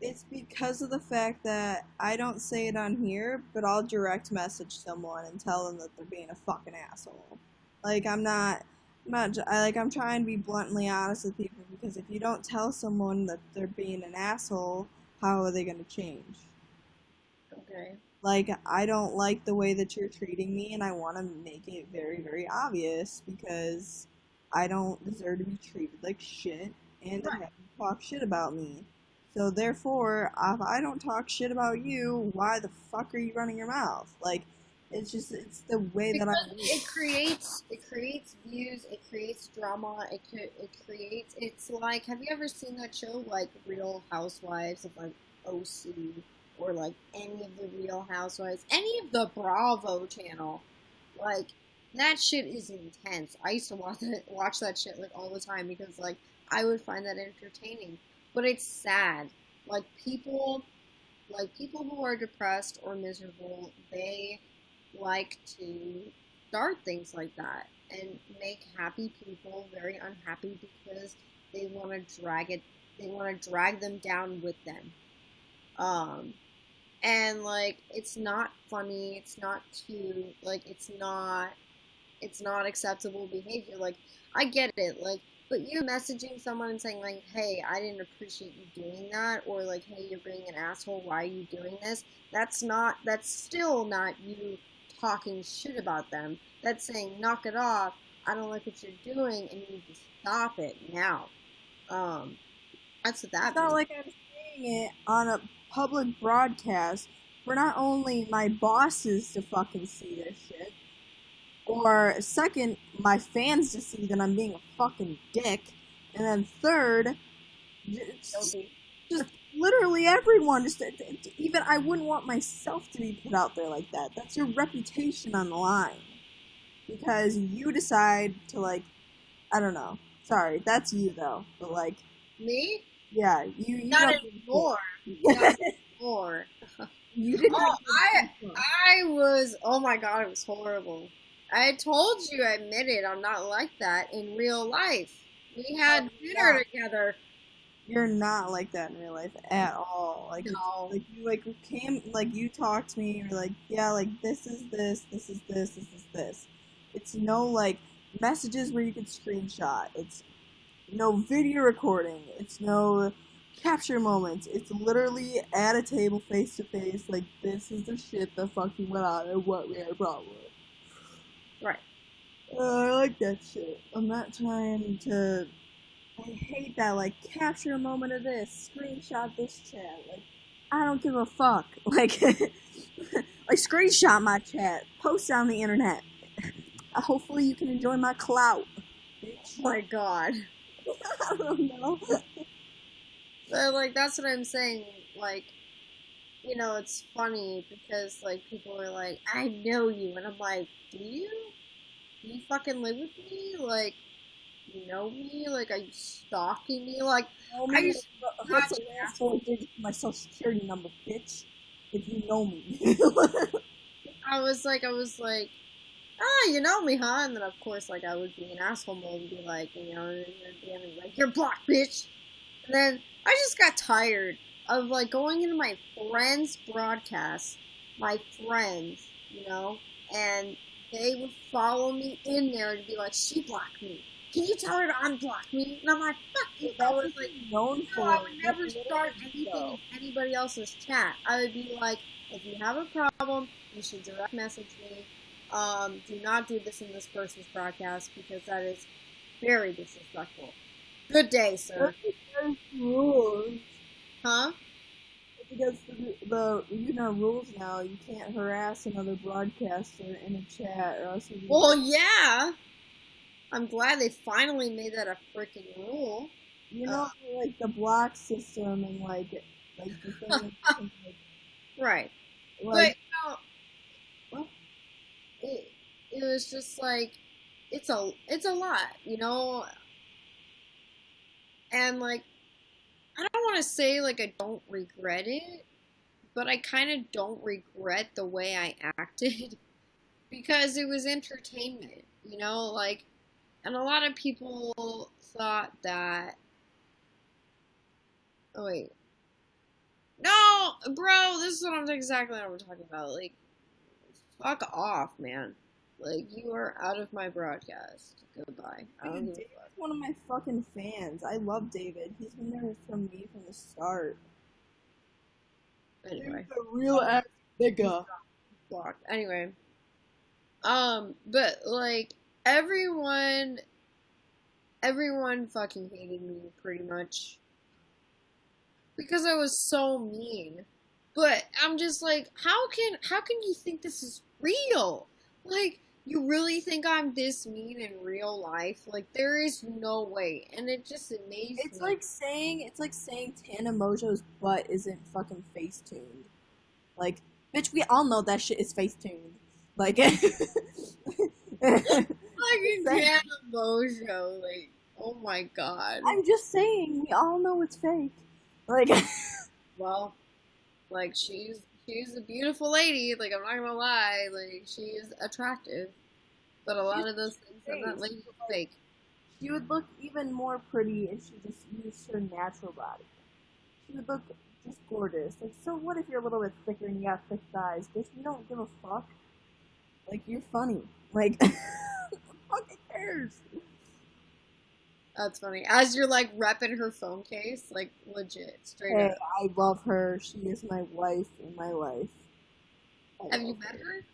it's because of the fact that I don't say it on here, but I'll direct message someone and tell them that they're being a fucking asshole. Like I'm trying to be bluntly honest with people because if you don't tell someone that they're being an asshole, how are they gonna change? Okay. Like I don't like the way that you're treating me, and I want to make it very, very obvious because I don't deserve to be treated like shit and to have Right. you talk shit about me. So therefore, if I don't talk shit about you, why the fuck are you running your mouth? Like, it's the way that I Because live. it creates views, it creates drama, it creates. It's like, have you ever seen that show like Real Housewives of like OC or like any of the Real Housewives, any of the Bravo channel? Like that shit is intense. I used to watch that shit like all the time because like I would find that entertaining. But it's sad. Like people who are depressed or miserable, they like to start things like that and make happy people very unhappy because they want to they want to drag them down with them. Um, and like it's not funny, it's not cute, like it's not acceptable behavior. Like, I get it, like, but you messaging someone and saying like, "Hey, I didn't appreciate you doing that," or like, "Hey, you're being an asshole. Why are you doing this?" That's still not you talking shit about them. That's saying, "Knock it off. I don't like what you're doing, and you need to stop it now." Um, that's what It's that not means. like I'm saying it on a public broadcast for not only my bosses to fucking see this shit, or second, my fans to see that I'm being a fucking dick, and then third, just, Guilty. just literally everyone. Even I wouldn't want myself to be put out there like that. That's your reputation on the line because you decide to like. I don't know. Sorry, that's you though. But like, Me? yeah, you Not don't give anymore. a Not shit. anymore. You did not Oh, give a fuck. I was. Oh my god, it was horrible. I told you, I admitted I'm not like that in real life. We No, had you're dinner not. together. You're not like that in real life at all. No, Like you like came like you talked to me. You're like, yeah, like this is this, this is this, this is this. It's no like messages where you could screenshot. It's no video recording. It's no capture moments. It's literally at a table face to face. Like this is the shit that fucking went on and what we had a problem with. right. I like that shit. I'm not trying to. I hate that. Like capture a moment of this, screenshot this chat. Like I don't give a fuck. Like like screenshot my chat, post it on the internet. Hopefully you can enjoy my clout, bitch. Oh my god. I don't know. But like that's what I'm saying. Like, it's funny because like people are like, I know you, and I'm like, do you? Do you fucking live with me? Like, you know me? Like, are you stalking me? Like, Know I me? used What's to the last asshole. 4 digits of my social security number, bitch? If you know me. I was like, ah, you know me, huh? And then of course, like I would be an asshole mode and be like, and be like, you're blocked, bitch. And then I just got tired of like going into my friends' broadcasts, my friends, and they would follow me in there and be like, she blocked me. Can you tell her to unblock me? And I'm like, fuck you. I That's was what like, you're known no, for. I would That's never start literally anything in so. anybody else's chat. I would be like, if you have a problem, you should direct message me. Do not do this in this person's broadcast because that is very disrespectful. Good day, sir. That's against rules. Huh? It's against the rules now. You can't harass another broadcaster in a chat or else you Well, yeah. I'm glad they finally made that a freaking rule. you Uh, know like the block system and like the thing right. But like what? it, it was just like it's a lot. And like I don't want to say like I don't regret it, but I kind of don't regret the way I acted because it was entertainment, like, and a lot of people thought that. Oh wait, no, bro, this is exactly what I'm talking about. Like, fuck off, man. Like, you are out of my broadcast. Goodbye. I don't Dude, give a David's fuck. one of my fucking fans. I love David. He's been there from me from the start. Anyway, David's a real ass nigga. blocked. Anyway, but like everyone fucking hated me pretty much. because I was so mean. But I'm just like, how can you think this is real? Like, you really think I'm this mean in real life? Like, there is no way. And it just amazed me. It's like saying Tana Mojo's butt isn't fucking face tuned. Like, bitch, we all know that shit is face tuned. Like, Fucking Tana Mojo, like, oh my god. I'm just saying, we all know it's fake. Like, Well, like she's a beautiful lady. Like I'm not gonna lie, like she is attractive, but a lot of those things on that lady are fake. she would look even more pretty if she just used her natural body. She would look just gorgeous. Like, so what if you're a little bit thicker and you got thick thighs? Bitch, we don't give a fuck. Like, you're funny. Like, who fucking cares? That's funny. As you're like repping her phone case, like legit, straight Hey, up. I love her. She is my wife in my life. Have you met her?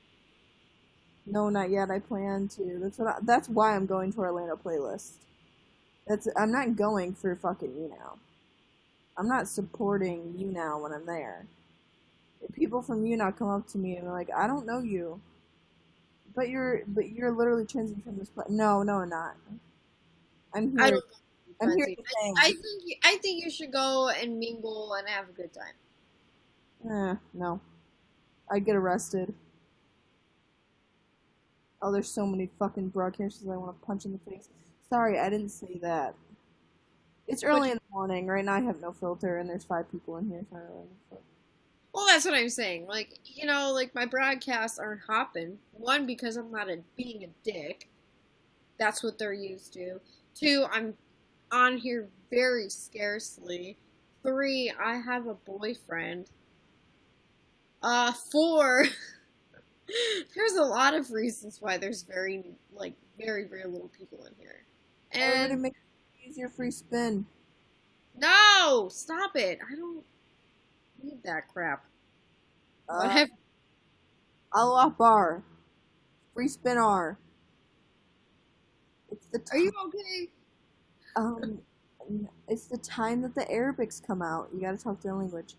No, not yet. I plan to. That's why I'm going to Orlando playlist. I'm not going for fucking YouNow. I'm not supporting YouNow when I'm there. If people from YouNow come up to me and they're like, "I don't know you, but you're literally transiting from this place." No, no, I'm not. I'm I here. don't I'm know. here to sing. I think you should go and mingle and have a good time. No. I get arrested. Oh, there's so many fucking broadcasters I want to punch in the face. Sorry, I didn't say that. It's early in the morning. Right now I have no filter, and there's 5 people in here. Sorry. Well, that's what I'm saying. Like, like my broadcasts aren't hopping. One, because I'm not being a dick. That's what they're used to. 2, I'm on here very scarcely. 3, I have a boyfriend. 4, there's a lot of reasons why there's very, very little people in here. Everybody And make it easier free spin. no, stop it. I don't need that crap. Whatever. Allah bar. Free spin R. It's the Are you okay? um it's the time that the Arabics come out. You gotta talk their language.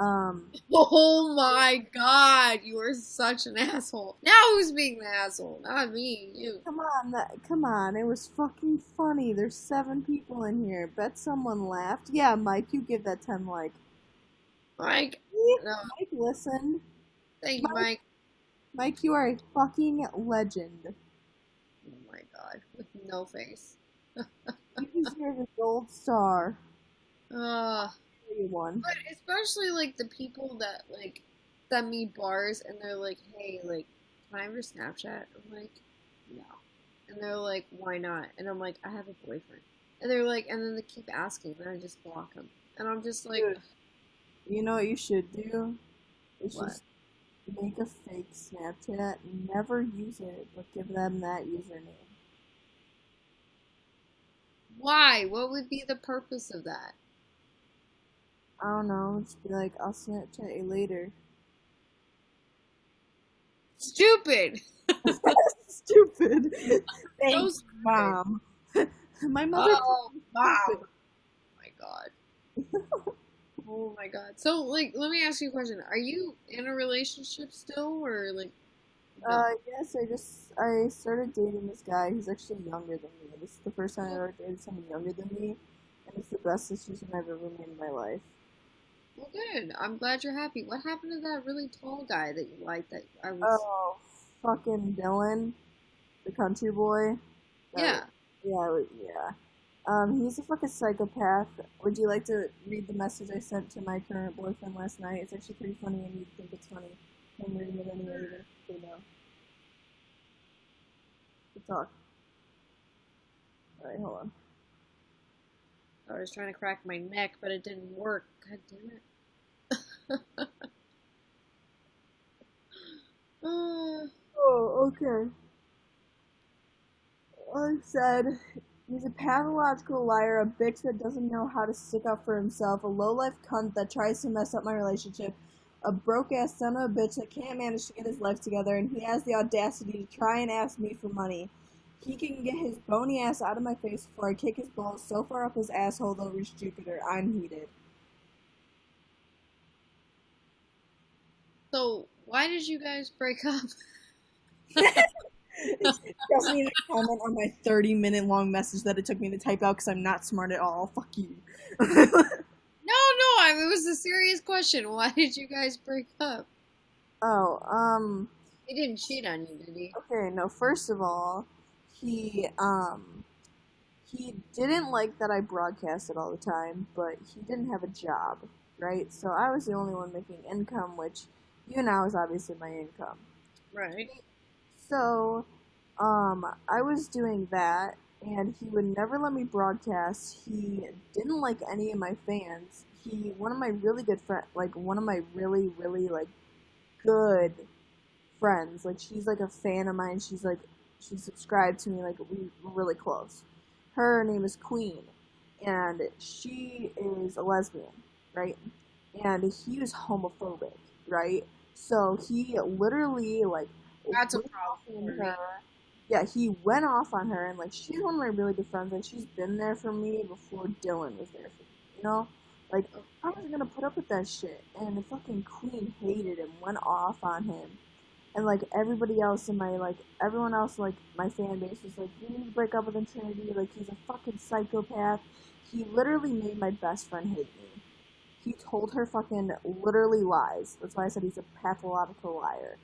Oh my god, you are such an asshole. Now who's being the asshole? Not me, you. Come on, it was fucking funny. There's 7 people in here. Bet someone laughed. Yeah, Mike, you give that 10 like. Mike, no. Mike, listen. Thank you, Mike. Mike, you are a fucking legend. Oh my god, with no face. You deserve a gold star. Uh, One. but especially like the people that like send me bars and they're like, hey, like, can I have your Snapchat? I'm like, no. And they're like, why not? And I'm like, I have a boyfriend. And they're like, and then they keep asking, and I just block them. And I'm just like, Dude, you know what you should do? It's what? just make a fake Snapchat, never use it, but give them that username. Why? What would be the purpose of that? I don't know, just be like, I'll Snapchat you later. Stupid! Stupid. So Thanks, Mom. My mother. Oh, wow. Oh my god. Oh my god. So, like, let me ask you a question. Are you in a relationship still, or, like, no? Yes, I started dating this guy. He's actually younger than me. This is the first time I ever dated someone younger than me, and it's the best decision I've ever made in my life. Well, good. I'm glad you're happy. What happened to that really tall guy that you liked that I was... Oh, fucking Dylan, the country boy. Yeah. Yeah. He's a fucking psychopath. Would you like to read the message I sent to my current boyfriend last night? It's actually pretty funny, and you'd think it's funny. I'm reading it anyway, even if you know. Good talk. Alright, hold on. I was trying to crack my neck, but it didn't work. God damn it. Oh, okay. I said, he's a pathological liar, a bitch that doesn't know how to stick up for himself, a low-life cunt that tries to mess up my relationship, a broke-ass son of a bitch that can't manage to get his life together, and he has the audacity to try and ask me for money. He can get his bony ass out of my face before I kick his balls so far up his asshole they'll reach Jupiter. I'm heated. So why did you guys break up? Trust me to comment on my 30-minute long message that it took me to type out because I'm not smart at all. Fuck you. No, no, I mean, it was a serious question. Why did you guys break up? Oh, He didn't cheat on you, did he? okay, no, first of all, he, he didn't like that I broadcasted all the time, but he didn't have a job, right? So I was the only one making income, which YouNow is obviously my income. Right. So, I was doing that, and he would never let me broadcast. He didn't like any of my fans. One of my really good friend, like one of my really, really like good friends. Like she's like a fan of mine. She subscribed to me. Like we're really close. Her name is Queen, and she is a lesbian, right? And he was homophobic, right? So he literally like That's a went off problem on for her. me. Yeah, he went off on her, and like she's one of my really good friends, and she's been there for me before Dylan was there for me. You know, like I wasn't gonna put up with that shit, and the fucking Queen hated him, went off on him, and like everybody else in my like everyone else like my fan base was like, you need to break up with him, Trinity. Like he's a fucking psychopath. He literally made my best friend hate me. He told her fucking literally lies. That's why I said he's a pathological liar.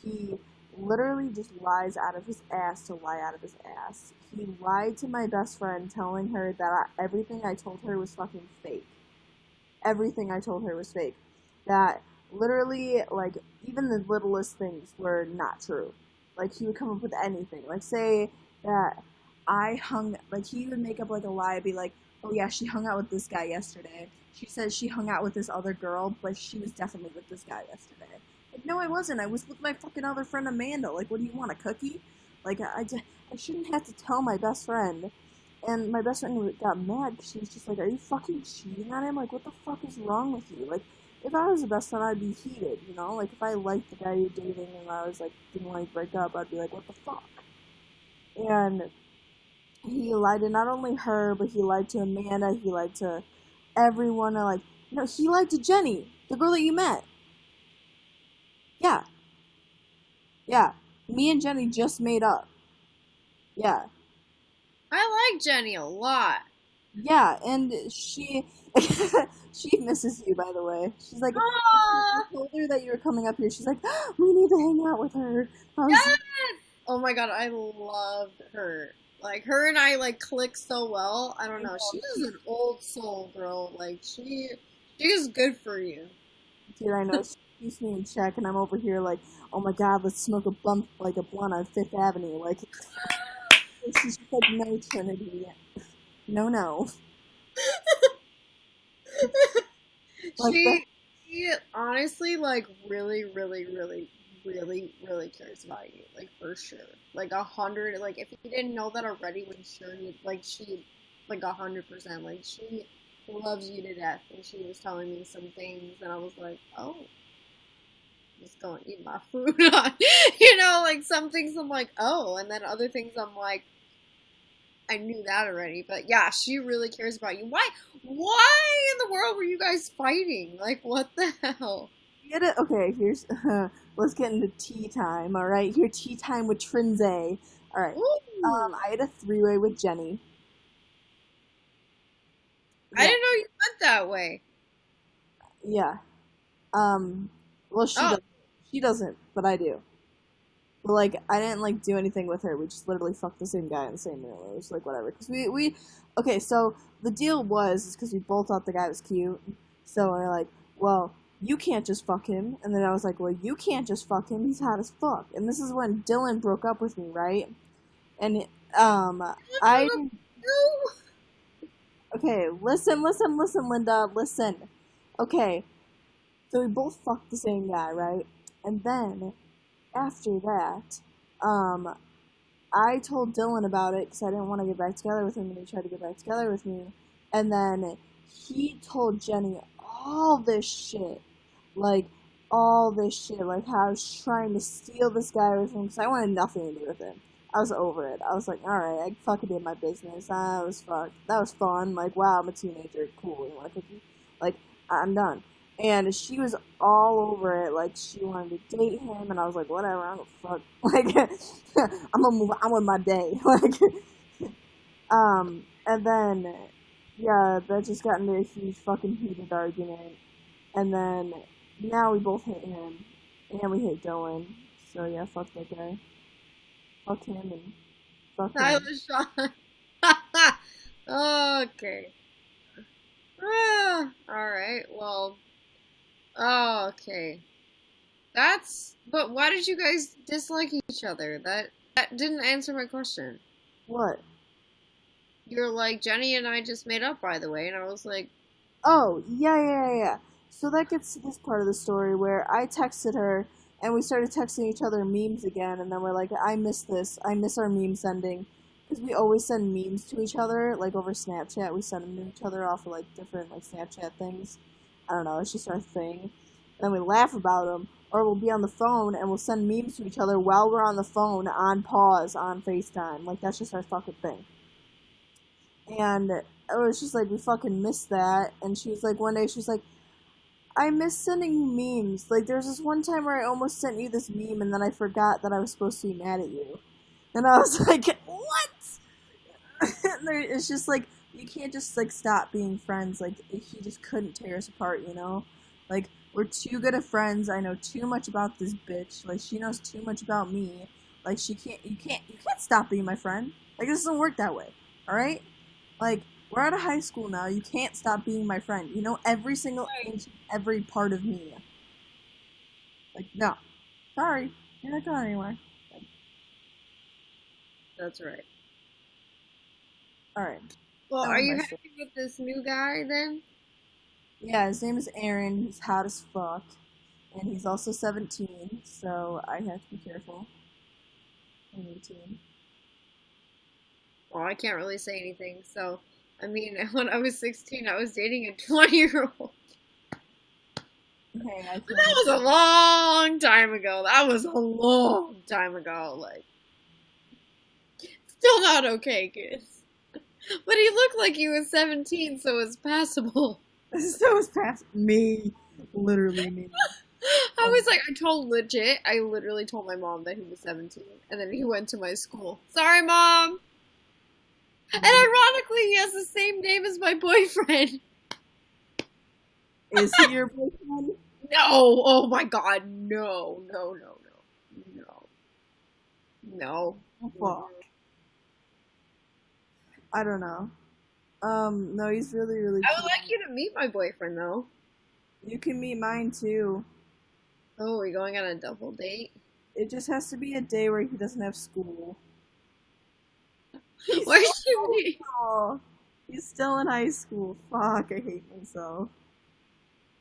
He literally just lies out of his ass to lie out of his ass. He lied to my best friend, telling her that everything I told her was fucking fake. Everything I told her was fake. That literally, like, even the littlest things were not true. Like, he would come up with anything. Like, say that like, he would make up, like, a lie, be like, oh, yeah, she hung out with this guy yesterday. She says she hung out with this other girl, but she was definitely with this guy yesterday. Like, no, I wasn't. I was with my fucking other friend Amanda. Like, what do you want, a cookie? Like, I shouldn't have to tell my best friend. And my best friend got mad because she was just like, are you fucking cheating on him? Like, what the fuck is wrong with you? Like, if I was the best friend, I'd be heated, you know? Like, if I liked the guy you're dating and I was like, didn't want to break up, I'd be like, what the fuck? And he lied to not only her, but he lied to Amanda, he lied to everyone. And, like, no, he lied to Jenny, the girl that you met. Yeah. Yeah. Me and Jenny just made up. Yeah. I like Jenny a lot. Yeah, and she she misses you, by the way. She's like, I Ah, told her that you were coming up here. She's like, we need to hang out with her. I was, yes! Oh my god, I loved her. Like her and I like click so well. I don't know. She's an old soul, girl. Like she's good for you. dude, I know she keeps me in check, and I'm over here like, oh my god, let's smoke a blunt on Fifth Avenue. Like, she's just like, no, Trinity, no, no, like that. She honestly like really, really, really, really, really cares about you. Like for sure. Like 100. Like if you didn't know that already, when sure you like she like 100%. Like she loves you to death. And she was telling me some things, and I was like, oh, I'm just gonna eat my food on. You know, like some things I'm like, oh, and then other things I'm like, I knew that already, but yeah, she really cares about you. Why in the world were you guys fighting? Like, what the hell? Get it? Okay, here's let's get into tea time. All right, here tea time with Trinze. All right, Ooh, I had a three-way with Jenny. I Yeah, didn't know you went that way. yeah. Well, Oh, she doesn't, but I do. But like, I didn't like do anything with her. We just literally fucked the same guy in the same room. It was like whatever. Cause okay. So the deal was because we both thought the guy was cute. So we're like, well, you can't just fuck him. And then I was like, well, you can't just fuck him. He's hot as fuck. And this is when Dylan broke up with me, right? And I okay. Listen, Linda. Listen. Okay. So we both fucked the same guy, right? And then after that, um, I told Dylan about it because I didn't want to get back together with him, and he tried to get back together with me. And then he told Jenny all this shit, like all this shit, like how I was trying to steal this guy with him because I wanted nothing to do with him. I was over it. I was like, all right, I fucking did my business. That was fucked. That was fun. Like, wow, I'm a teenager. Cool. You want a cookie? Like, I'm done. And she was all over it, like she wanted to date him, and I was like, whatever, I don't fuck. Like, I'm gonna move on with my day. Like, and then, yeah, that just got into a huge fucking heated argument. And then, now we both hate him, and we hate Dylan. So yeah, fuck that guy. Fuck him and fuck I him. was shocked. Okay. All right. Well. Oh, okay. But why did you guys dislike each other? That didn't answer my question. What? You're like, Jenny and I just made up, by the way, and I was like, Oh, yeah. So that gets to this part of the story where I texted her and we started texting each other memes again, and then we're like, I miss this. I miss our meme sending. Because we always send memes to each other, like over Snapchat. We send them to each other off of like different like Snapchat things. I don't know, it's just our thing. And then we laugh about them, or we'll be on the phone and we'll send memes to each other while we're on the phone on pause on FaceTime. Like, that's just our fucking thing. And it was just like, we fucking missed that. And she was like, one day, she was like, I miss sending you memes. Like, there's this one time where I almost sent you this meme and then I forgot that I was supposed to be mad at you. And I was like, what? It's just like, you can't just like stop being friends. Like, he just couldn't tear us apart, you know? Like, we're too good of friends. I know too much about this bitch. Like, she knows too much about me. Like, you can't stop being my friend. Like, this doesn't work that way. All right? Like, we're out of high school now. You can't stop being my friend. You know every single inch, every part of me. Like, no. Sorry. You're not going anywhere. Like, that's right. alright. Well, That are was you my happy story. with this new guy then? Yeah, his name is Aaron. He's hot as fuck. And he's also 17, so I have to be careful. I'm 18. Well, I can't really say anything. So, I mean, when I was 16, I was dating a 20-year-old. Hey, I But that was a long time ago. That was a long time ago. Like, still not okay, kids. But he looked like he was 17, so it's passable. So was past me. Literally me. I was like, I literally told my mom that he was 17. And then he went to my school. Sorry, Mom! And ironically, he has the same name as my boyfriend. Is he your boyfriend? No! Oh my god, no. No. Oh, fuck. I don't know. No, he's really, really I would cute. like you to meet my boyfriend, though. You can meet mine too. Oh, we're going on a double date? It just has to be a day where he doesn't have school. Where'd you meet? Oh, he's still in high school. Fuck, I hate myself.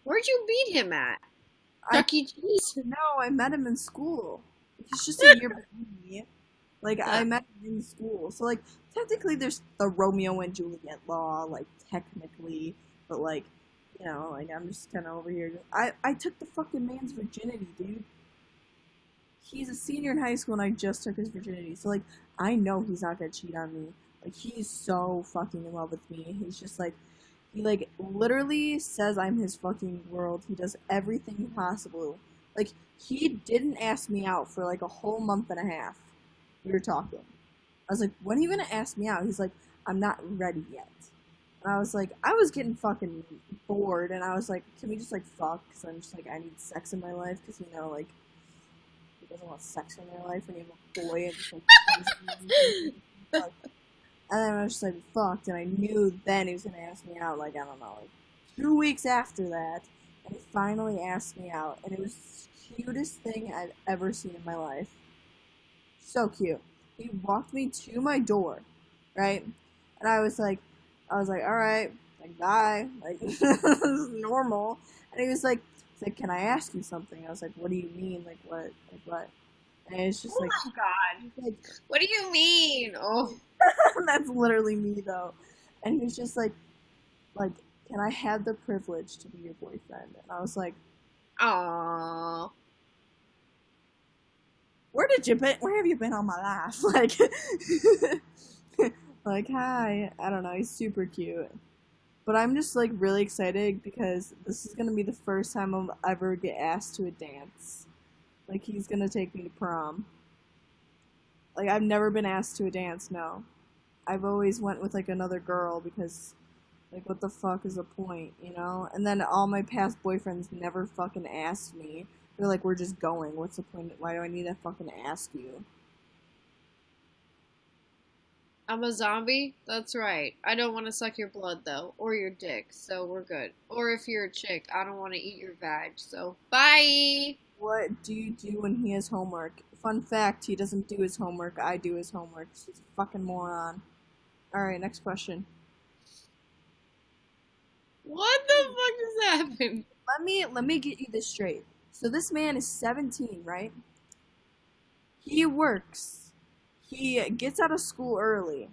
Where'd you meet him at? I Chuck E. Cheese? No, I met him in school. He's just a year behind me. Like, I met him in school. So, like, technically there's the Romeo and Juliet law, like, technically. But, like, you know, like, I'm just kind of over here. I took the fucking man's virginity, dude. He's a senior in high school and I just took his virginity. So, like, I know he's not gonna cheat on me. Like, he's so fucking in love with me. He's just, like, he, like, literally says I'm his fucking world. He does everything possible. Like, he didn't ask me out for, like, a whole month and a half. We were talking. I was like, when are you gonna ask me out? He's like, I'm not ready yet. And I was like, I was getting fucking bored, and I was like, can we just, like, fuck? Because I'm just like, I need sex in my life, because, you know, like, who doesn't want sex in their life when you have a boy and just, like, and then I was just like, fucked, and I knew then he was gonna ask me out, like, I don't know, like, 2 weeks after that, and he finally asked me out, and it was the cutest thing I've ever seen in my life. So cute. He walked me to my door, right? And I was like, all right, like, bye, like, this is normal. And he was like, can I ask you something? I was like, what do you mean? Like, what? And it's just like, oh god. like, What do you mean? Oh. that's literally me, though. And he was just like, can I have the privilege to be your boyfriend? And I was like, Aww. where have you been all my life? Like, like, hi. I don't know. He's super cute. But I'm just like really excited because this is gonna be the first time I'll ever get asked to a dance. Like he's gonna take me to prom. Like I've never been asked to a dance, no. I've always went with like another girl because like what the fuck is the point, you know? And then all my past boyfriends never fucking asked me. They're like, we're just going. What's the point? Why do I need to fucking ask you? I'm a zombie? That's right. I don't want to suck your blood, though, or your dick, so we're good. Or if you're a chick, I don't want to eat your vag, so bye! What do you do when he has homework? Fun fact, he doesn't do his homework. I do his homework. He's a fucking moron. Alright, next question. What the fuck just happened? Let me get you this straight. So this man is 17, right? He works. He gets out of school early.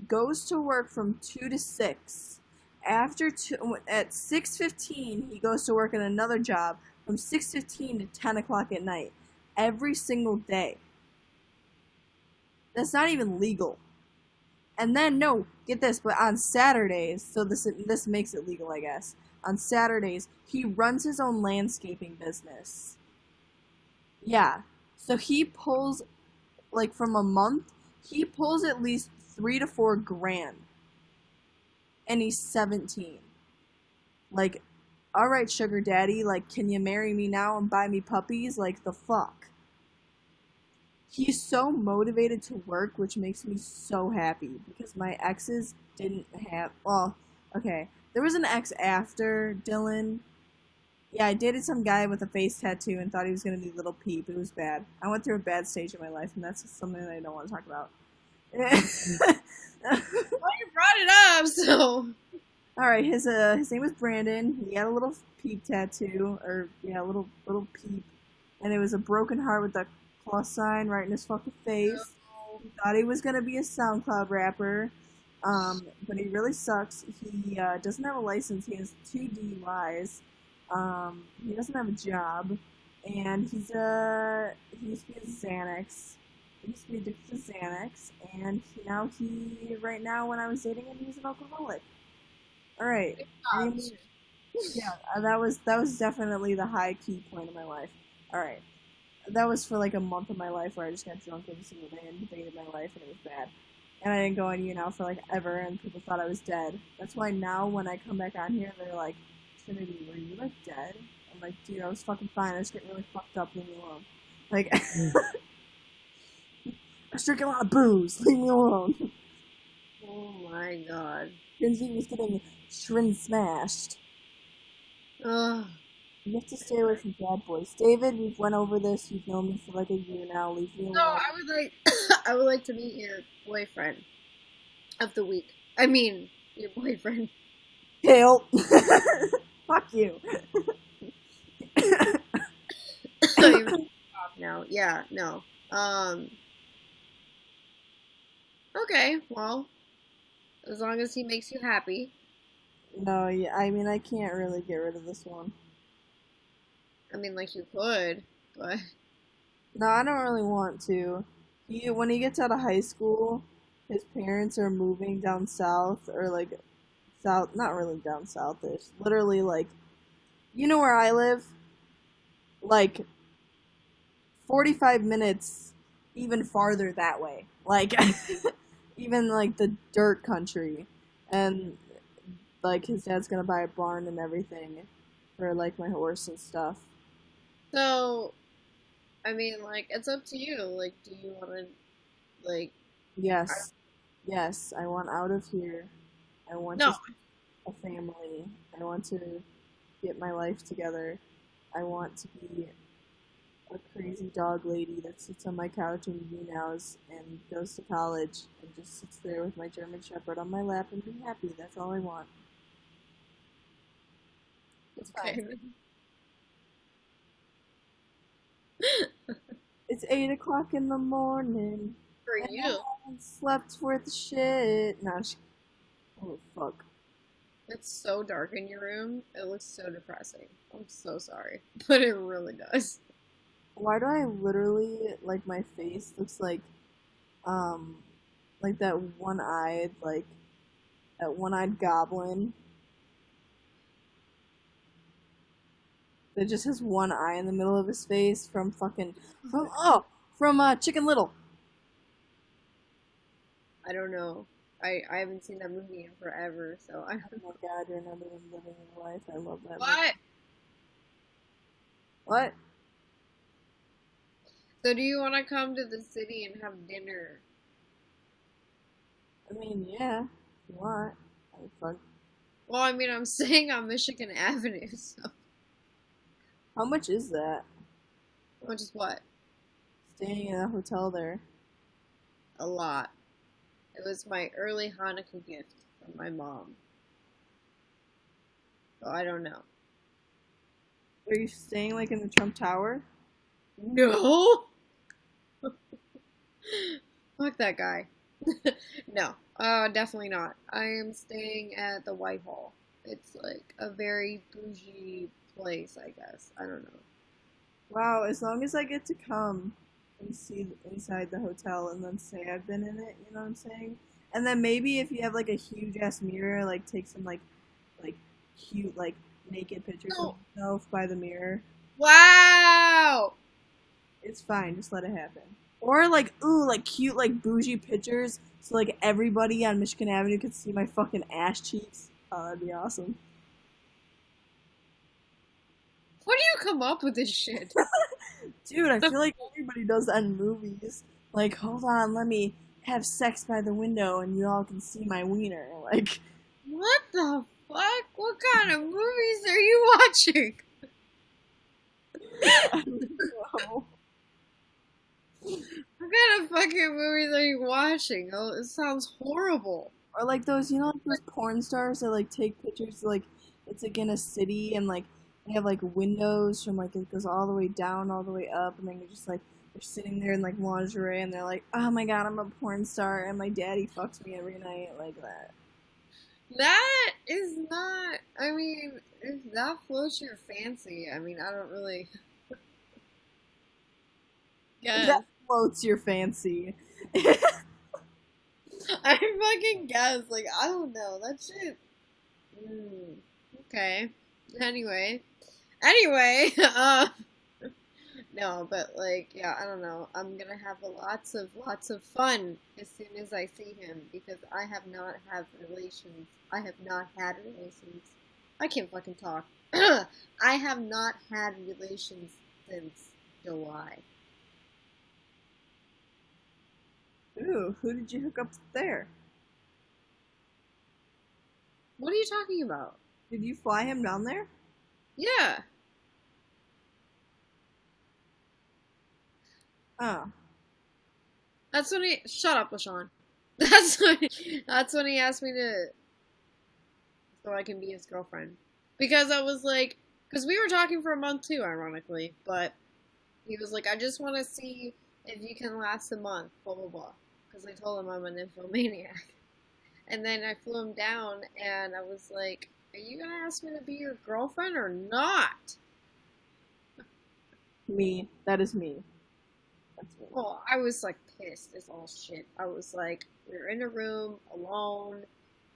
Goes to work from 2 to 6. At 6:15, he goes to work at another job from 6:15 to 10 o'clock at night. Every single day. That's not even legal. And then, no, get this, but on Saturdays, so this makes it legal, I guess. On Saturdays, he runs his own landscaping business. Yeah. So he pulls, like, from a month, he pulls at least 3 to 4 grand. And he's 17. Like, alright, sugar daddy, like, can you marry me now and buy me puppies? Like, the fuck? He's so motivated to work, which makes me so happy, because my exes didn't have, well, okay, there was an ex after Dylan. Yeah, I dated some guy with a face tattoo and thought he was going to be Little Peep. It was bad. I went through a bad stage in my life, and that's something that I don't want to talk about. Well, you brought it up, so... Alright, his name was Brandon. He had a little peep tattoo, or, yeah, a little peep. And it was a broken heart with a plus sign right in his fucking face. He thought he was gonna be a SoundCloud rapper, but he really sucks. He doesn't have a license. He has 2 DUIs. He doesn't have a job, and he used to be a Xanax. He used to be addicted to Xanax, and right now when I was dating him, he's an alcoholic. All right, yeah, that was definitely the high key point of my life. All right. That was for like a month of my life where I just got drunk every single day and debated my life, and it was bad. And I didn't go on YouNow for like ever, and people thought I was dead. That's why now when I come back on here, they're like, Trinity, were you like dead? I'm like, dude, I was fucking fine. I was getting really fucked up. Leave me alone. Like, I was drinking a lot of booze. Leave me alone. Oh my god. Lindsay was getting shrin smashed. Ugh. You have to stay away from bad boys. David, we've went over this. You've known me for like a year now. Leave me alone. No, I would like to meet your boyfriend of the week. I mean, your boyfriend. Help. Fuck you. You're off now. Yeah, no. Okay, well, as long as he makes you happy. No, yeah, I mean, I can't really get rid of this one. I mean, like you could, but... No, I don't really want to. When he gets out of high school, his parents are moving down south, or like, south, not really down south-ish. Literally, like, you know where I live? Like, 45 minutes even farther that way. Like, even like the dirt country. And, like, his dad's gonna buy a barn and everything for, like, my horse and stuff. So, I mean, like, it's up to you. Like, do you want to, like... Yes. Yes, I want out of here. I want a family. I want to get my life together. I want to be a crazy dog lady that sits on my couch in YouNows and goes to college and just sits there with my German Shepherd on my lap and be happy. That's all I want. It's fine. It's 8 o'clock in the morning. For and you. I haven't slept worth a shit. No, oh, fuck. It's so dark in your room. It looks so depressing. I'm so sorry. But it really does. Why do I literally, like, my face looks like that one-eyed goblin that just has one eye in the middle of his face from Chicken Little. I don't know. I haven't seen that movie in forever, so I Oh don't. my god, you're not even living your life. I love that movie. What? What? So do you want to come to the city and have dinner? I mean, yeah, if you want. I would fuck. Well, I mean, I'm staying on Michigan Avenue, so How much is that? which is what? Staying in a hotel there. A lot. It was my early Hanukkah gift from my mom. So I don't know. Are you staying like in the Trump Tower? No. Fuck that guy. No, definitely not. I am staying at the Whitehall. It's like a very bougie place, I guess. I don't know. Wow, as long as I get to come and see inside the hotel and then say I've been in it, you know what I'm saying? And then maybe if you have like a huge ass mirror, like take some like cute like naked pictures of No. yourself by the mirror. Wow! It's fine, just let it happen. Or like ooh, like cute like bougie pictures so like everybody on Michigan Avenue could see my fucking ass cheeks. Oh, that'd be awesome. Where do you come up with this shit? Dude, I feel like everybody does that in movies. Like, hold on, let me have sex by the window and you all can see my wiener. Like, What the fuck? What kind of movies are you watching? I don't know. What kind of fucking movies are you watching? Oh, it sounds horrible. Or like those, you know, like those porn stars that like take pictures, like it's like in a city and like they have like windows from like it goes all the way down, all the way up, and then you're just like they're sitting there in like lingerie and they're like, oh my god, I'm a porn star and my daddy fucks me every night like that. That is not. I mean, if that floats your fancy, I mean, I don't really. Guess. That floats your fancy. I fucking guess. Like, I don't know. That shit. Okay. Anyway, no, but like, yeah, I don't know. I'm gonna have lots of fun as soon as I see him because I have not had relations. I have not had relations. I can't fucking talk. I have not had relations since July. Ooh, who did you hook up there? What are you talking about? Did you fly him down there? Yeah. Oh. That's when he shut up, LaShawn. That's when he asked me to so I can be his girlfriend. Because I was like because we were talking for a month too, ironically, but he was like, I just want to see if you can last a month, blah blah blah. Because I told him I'm an nymphomaniac. And then I flew him down and I was like, are you gonna ask me to be your girlfriend or not? Me. That is me. That's me. Well, I was like pissed as all shit. I was like, we were in a room alone,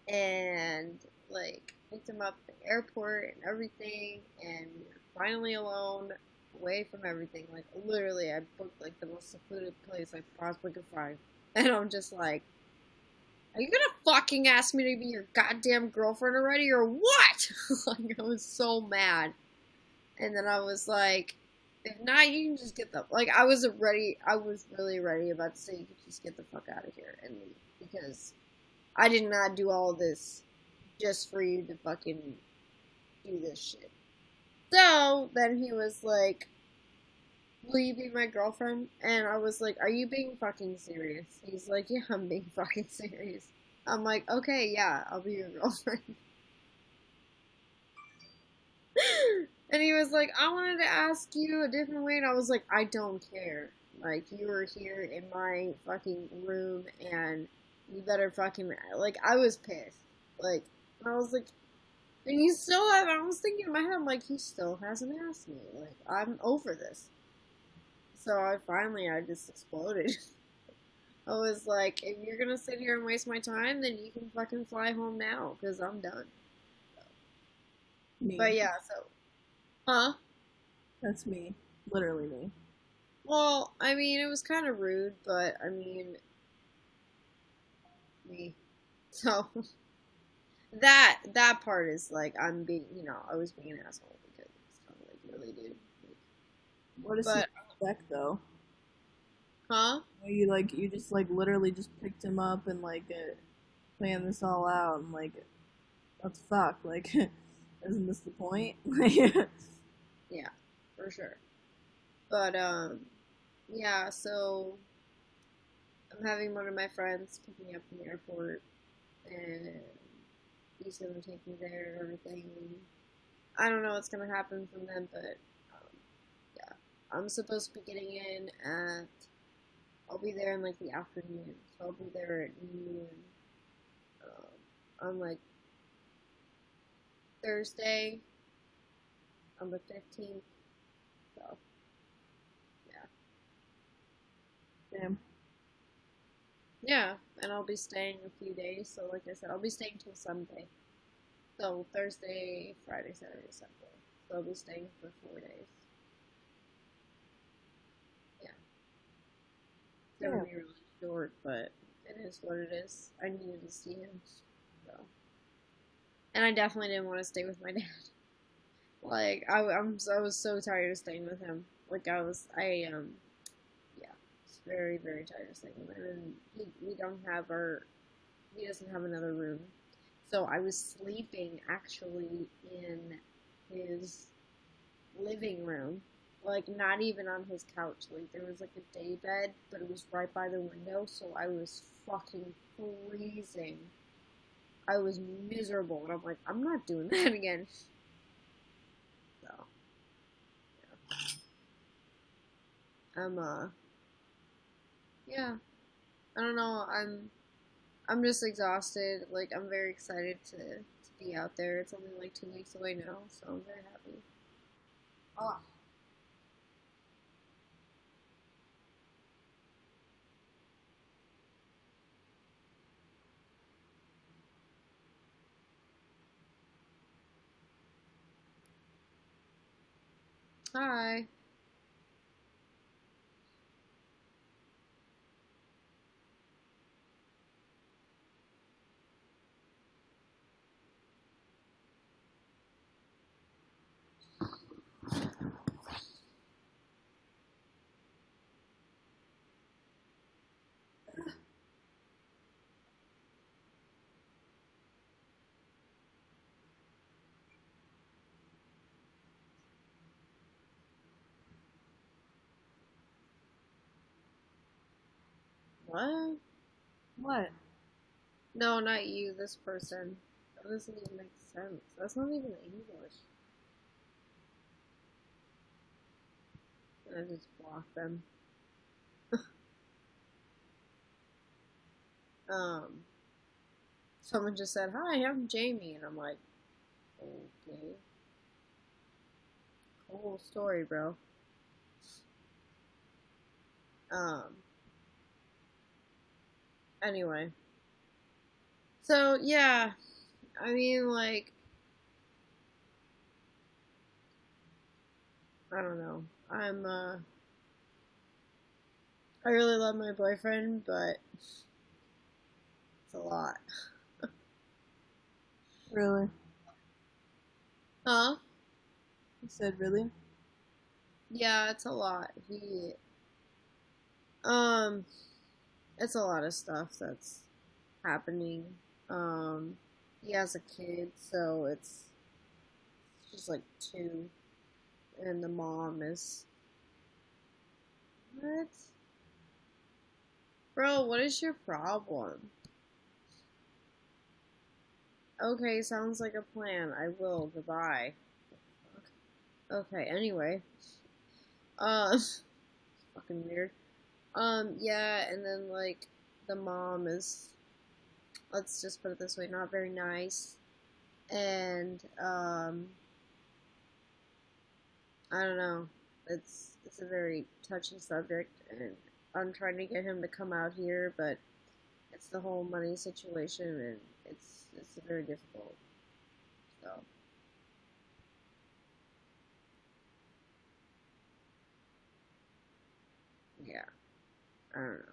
and like picked him up at the airport and everything, and we were finally alone, away from everything. Like literally, I booked like the most secluded place I possibly could find, and I'm just like, are you gonna fucking ask me to be your goddamn girlfriend already, or what? Like I was so mad, and then I was like. If not, you can just get the like. I was really ready about to say you could just get the fuck out of here and leave because I did not do all this just for you to fucking do this shit. So then he was like, "Will you be my girlfriend?" And I was like, "Are you being fucking serious?" He's like, "Yeah, I'm being fucking serious." I'm like, "Okay, yeah, I'll be your girlfriend." And he was like, I wanted to ask you a different way. And I was like, I don't care. Like, you were here in my fucking room and you better fucking. Like, I was pissed. Like, I was like, and you still have. I was thinking in my head, I'm like, he still hasn't asked me. Like, I'm over this. So I just exploded. I was like, if you're gonna sit here and waste my time, then you can fucking fly home now, because I'm done. Me. But yeah, so. Huh? That's me. Literally me. Well, I mean, it was kind of rude, but I mean, me. So that part is like I'm being, I was being an asshole because it's kind of like really, dude. Like, What does he but expect though? huh? You just like literally just picked him up and like planned this all out and like what the fuck? Like isn't this the point? Yeah, for sure. But yeah. So I'm having one of my friends pick me up from the airport, and he's gonna take me there and everything. I don't know what's gonna happen from them, but yeah, I'm supposed to be getting in at. I'll be there in like the afternoon, so I'll be there at noon on like Thursday on the 15th. So yeah, Damn. yeah, and I'll be staying a few days. So like I said, I'll be staying till Sunday. So Thursday, Friday, Saturday, Sunday. So I'll be staying for 4 days. Yeah, it's gonna Damn. be really short, but it is what it is. I needed to see him, so. And I definitely didn't want to stay with my dad. Like I was so tired of staying with him. Like yeah, was very very tired of staying with him. And he doesn't have another room, so I was sleeping actually in his living room, like not even on his couch. Like there was like a day bed, but it was right by the window, so I was fucking freezing. I was miserable, and I'm like, I'm not doing that again. So yeah. Yeah, I don't know. I'm just exhausted. Like I'm very excited to be out there. It's only like 2 weeks away now, so I'm very happy. Oh, Hi. What? what? No, not you. This person. That doesn't even make sense. That's not even English. I just block them. Um, someone just said, "Hi, I'm Jamie," and I'm like, "Okay, cool story, bro." Um, anyway, so yeah, I mean, like, I don't know. I really love my boyfriend, but it's a lot. Really? Huh? You said really? Yeah, it's a lot. Um, it's a lot of stuff that's happening. Um, he has a kid, so it's just like two, and the mom is what? Bro, what is your problem? Okay, sounds like a plan. I will. Goodbye. Okay, anyway. Uh, fucking weird. Yeah, and then like the mom is, let's just put it this way, not very nice. And I don't know. It's a very touchy subject, and I'm trying to get him to come out here, but it's the whole money situation, and it's very difficult. So I don't know.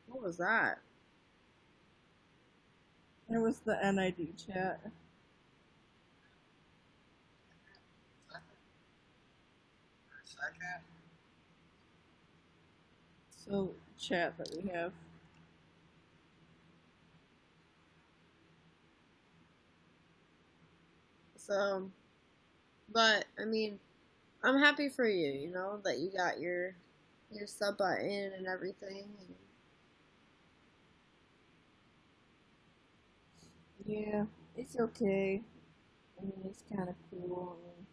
What was that? It was the NID chat. So, chat that we have. So, but I mean, I'm happy for you. You know that you got your sub button and everything. Yeah, it's okay. I mean, it's kind of cool. I mean,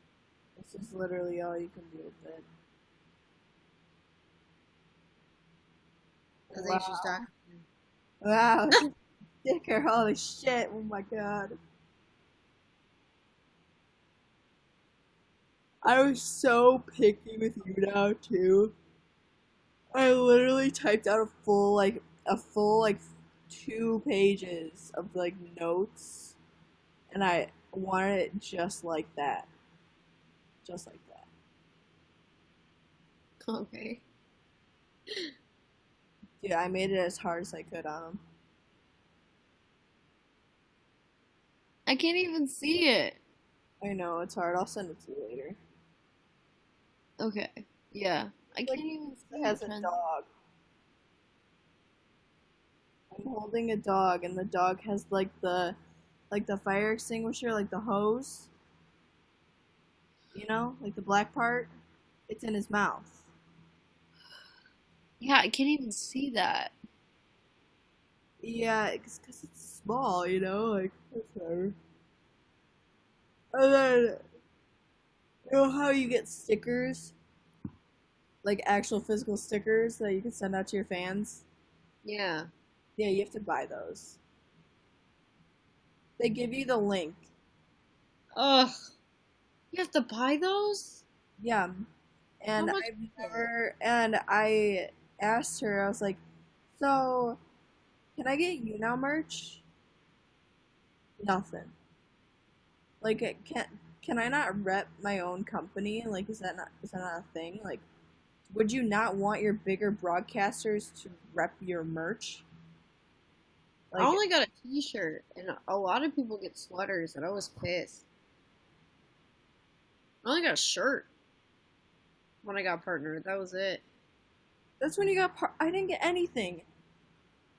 this is literally all you can do with it. I think she's Wow. talking. Wow, sticker, holy shit, oh my god. I was so picky with YouNow too. I literally typed out a full 2 pages of like notes, and I wanted it just like that, just like that. Okay. Dude, I made it as hard as I could on them. I can't even see it. I know it's hard. I'll send it to you later. Okay. Yeah. I Like, can't even see it has it. a dog. I'm holding a dog, and the dog has like the fire extinguisher, like the hose. You know, like the black part. It's in his mouth. Yeah, I can't even see that. Yeah, it's because it's small. You know, like whatever. And then you know how you get stickers, like actual physical stickers that you can send out to your fans. Yeah. Yeah, you have to buy those. They give you the link. Ugh. You have to buy those? Yeah, How and much I've is it? never. And I asked her. I was like, "So, can I get YouNow merch?" Nothing. Like, can I not rep my own company? Like, is that not a thing? Like, would you not want your bigger broadcasters to rep your merch? I Like, only got a t-shirt, and a lot of people get sweaters, and I was pissed. I only got a shirt when I got partnered. That was it. that's when you got. I didn't get anything.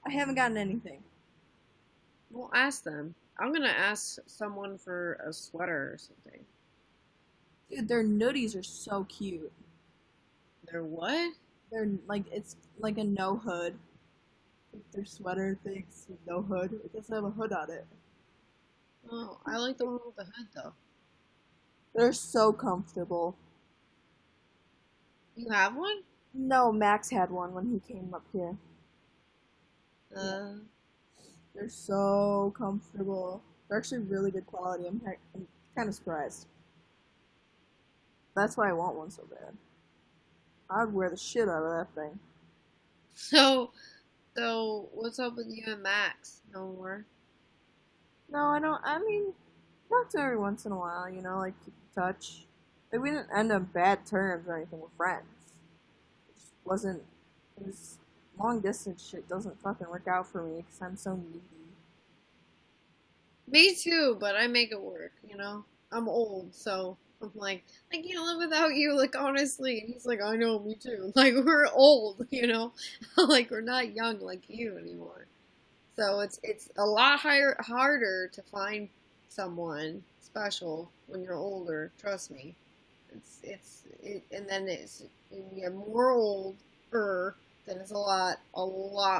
I haven't gotten anything. Well, ask them. I'm gonna ask someone for a sweater or something. Dude, their nuddies are so cute. They're what? They're like it's like a no hood. Like their sweater things with no hood. It doesn't have a hood on it. Oh, I like the one with the hood though. They're so comfortable. You have one? No, Max had one when he came up here. Yeah, Uh, they're so comfortable. They're actually really good quality. I'm kind of surprised. That's why I want one so bad. I'd wear the shit out of that thing. so, what's up with you and Max? No more. No, I don't. I mean, talk to her every once in a while, like keep in touch. Like, we didn't end on bad terms or anything. We're friends. It just wasn't. It was long distance shit doesn't fucking work out for me because I'm so needy. Me too, but I make it work. I'm old, so I'm like, I can't live without you. Like honestly, and he's like, I know, me too. Like we're old, like we're not young like you anymore. So it's a lot harder to find someone special when you're older. Trust me. And then when you get more older, then it's a lot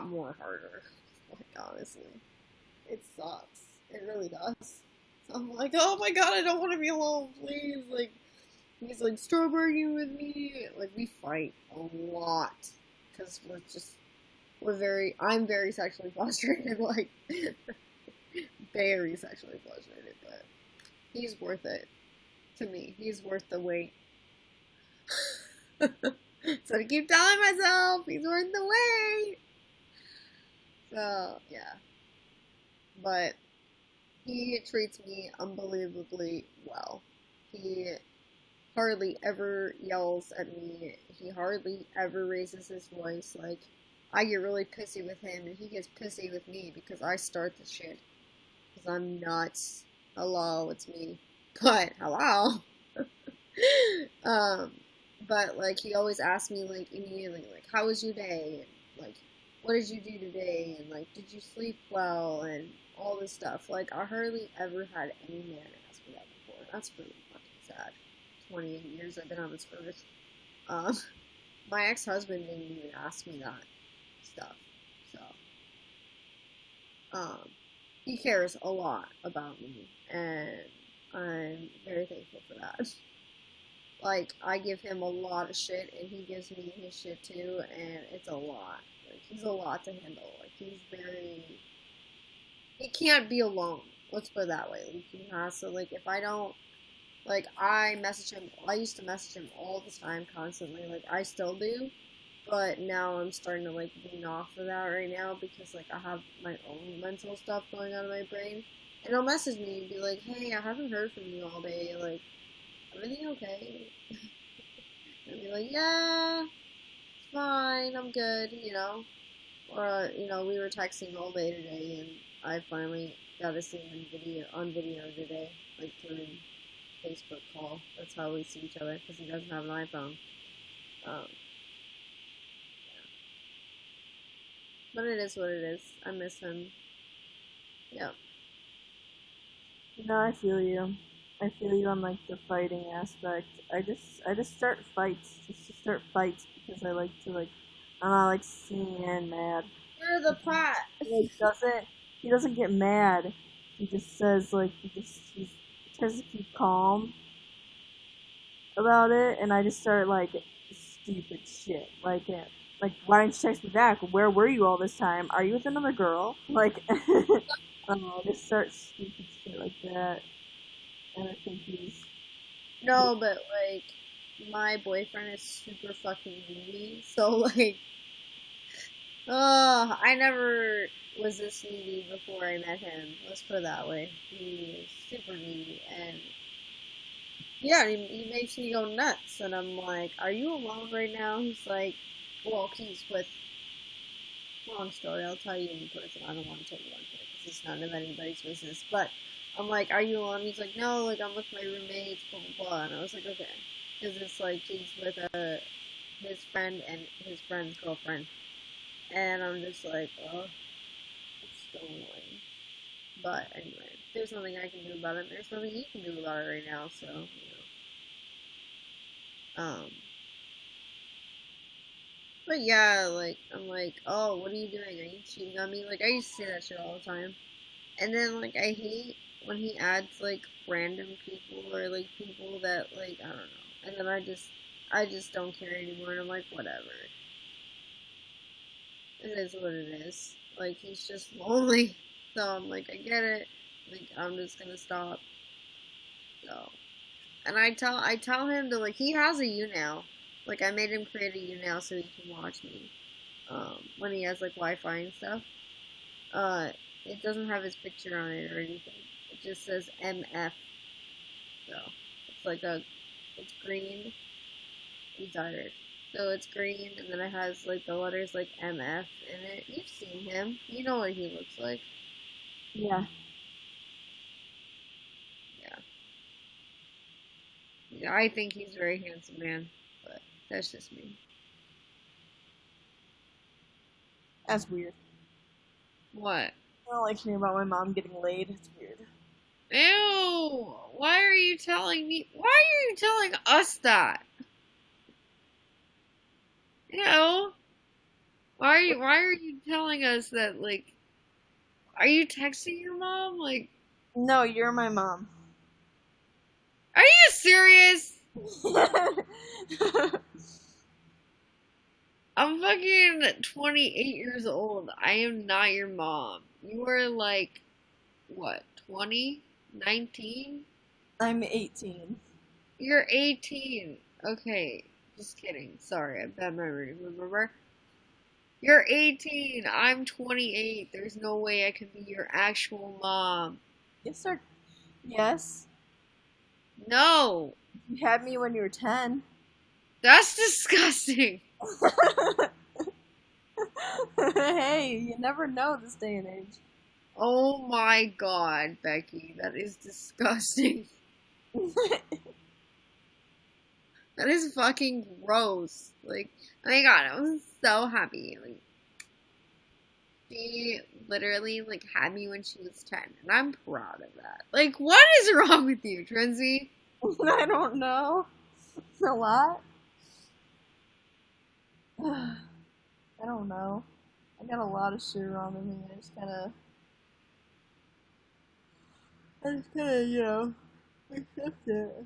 more harder. Like honestly, it sucks. It really does. So I'm like, oh my god, I don't want to be alone, please. Like he's like strawberry with me. Like we fight a lot because I'm very sexually frustrated, like very sexually frustrated, but he's worth it to me. He's worth the wait. So I keep telling myself he's worth the wait. So yeah, but He treats me unbelievably well. He hardly ever yells at me. He hardly ever raises his voice. Like, I get really pissy with him, and he gets pissy with me because I start the shit. Because I'm nuts. Hello, it's me. But, hello. um, but, like, he always asks me, like, immediately, like, how was your day? And, like, what did you do today? And, like, did you sleep well? And all this stuff. Like, I hardly ever had any man ask me that before. That's really fucking sad. 28 years I've been on this earth. Um, my ex-husband didn't even ask me that stuff. So, he cares a lot about me, and I'm very thankful for that. Like, I give him a lot of shit, and he gives me his shit too, and it's a lot. Like, he's a lot to handle. Like, he's very... He can't be alone. Let's put it that way. Like, he has to, like, if I don't... Like, I message him... I used to message him all the time, constantly. Like, I still do. But now I'm starting to, like, wean off of that right now because, like, I have my own mental stuff going on in my brain. And he'll message me and be like, hey, I haven't heard from you all day. Like, everything okay? And I'll be like, yeah, it's fine, I'm good, you know? Or, you know, we were texting all day today, and I finally got to see him on video today, like, through Facebook call. That's how we see each other, because he doesn't have an iPhone. Um, But it is what it is. I miss him. Yeah. No, I feel you. I feel you on like the fighting aspect. I just start fights just to start fights because I like to like I'm not like seeing man mad. You're the pot. He doesn't get mad. He just says like he tries to keep calm about it, and I just start like stupid shit like why didn't you text me back? Where were you all this time? Are you with another girl? Like I just start stupid shit like that, and I think he's No, but, like, my boyfriend is super fucking needy. So, like, I never was this needy before I met him. Let's put it that way. He is super needy, and yeah, he makes me go nuts. And I'm like, are you alone right now? He's like, well, he's with... Long story, I'll tell you in person. I don't want to tell you on here because it's none of anybody's business. But I'm like, are you alone? He's like, no, like, I'm with my roommates, blah, blah, blah. And I was like, okay. Because it's like, he's with his friend and his friend's girlfriend. And I'm just like, oh, it's so annoying. But anyway, there's nothing I can do about it. There's nothing he can do about it right now, so, you know. But yeah, like, I'm like, oh, what are you doing? Are you cheating on me? Like, I used to say that shit all the time. And then, like, I hate when he adds, like, random people or, like, people that, like, I don't know. And then I just don't care anymore. And I'm like, whatever. It is what it is. Like, he's just lonely. So I'm like, I get it. Like, I'm just gonna stop. So, and I tell him to, like, he has a YouNow. Like, I made him create a YouNow so he can watch me. When he has, like, Wi-Fi and stuff. It doesn't have his picture on it or anything. It just says MF. So, it's like it's green. He's tired. So it's green, and then it has, like, the letters, like, MF in it. You've seen him. You know what he looks like. yeah. Yeah, I think he's a very handsome man, but that's just me. That's weird. What? I don't like hearing about my mom getting laid. It's weird. Ew! Why are you telling me? Why are you telling us that? Ew! Why are you telling us that? Like, are you texting your mom? Like, No, you're my mom. are you serious? I'm fucking 28 years old. I am not your mom. You are like, what, 20? 19? I'm 18. You're 18. Okay, just kidding. Sorry, I have bad memory. Remember? You're 18. I'm 28. There's no way I can be your actual mom. Yes, sir. Yes. No, You had me when you were 10. that's disgusting. Hey, you never know this day and age. Oh my god, Becky, that is disgusting. That is fucking gross. Like, oh my god, I was so happy. Like, she literally like had me when she was 10, and I'm proud of that. Like, what is wrong with you, Trinzy? I don't know. A lot? I don't know. I got a lot of shit wrong with me. Accept it.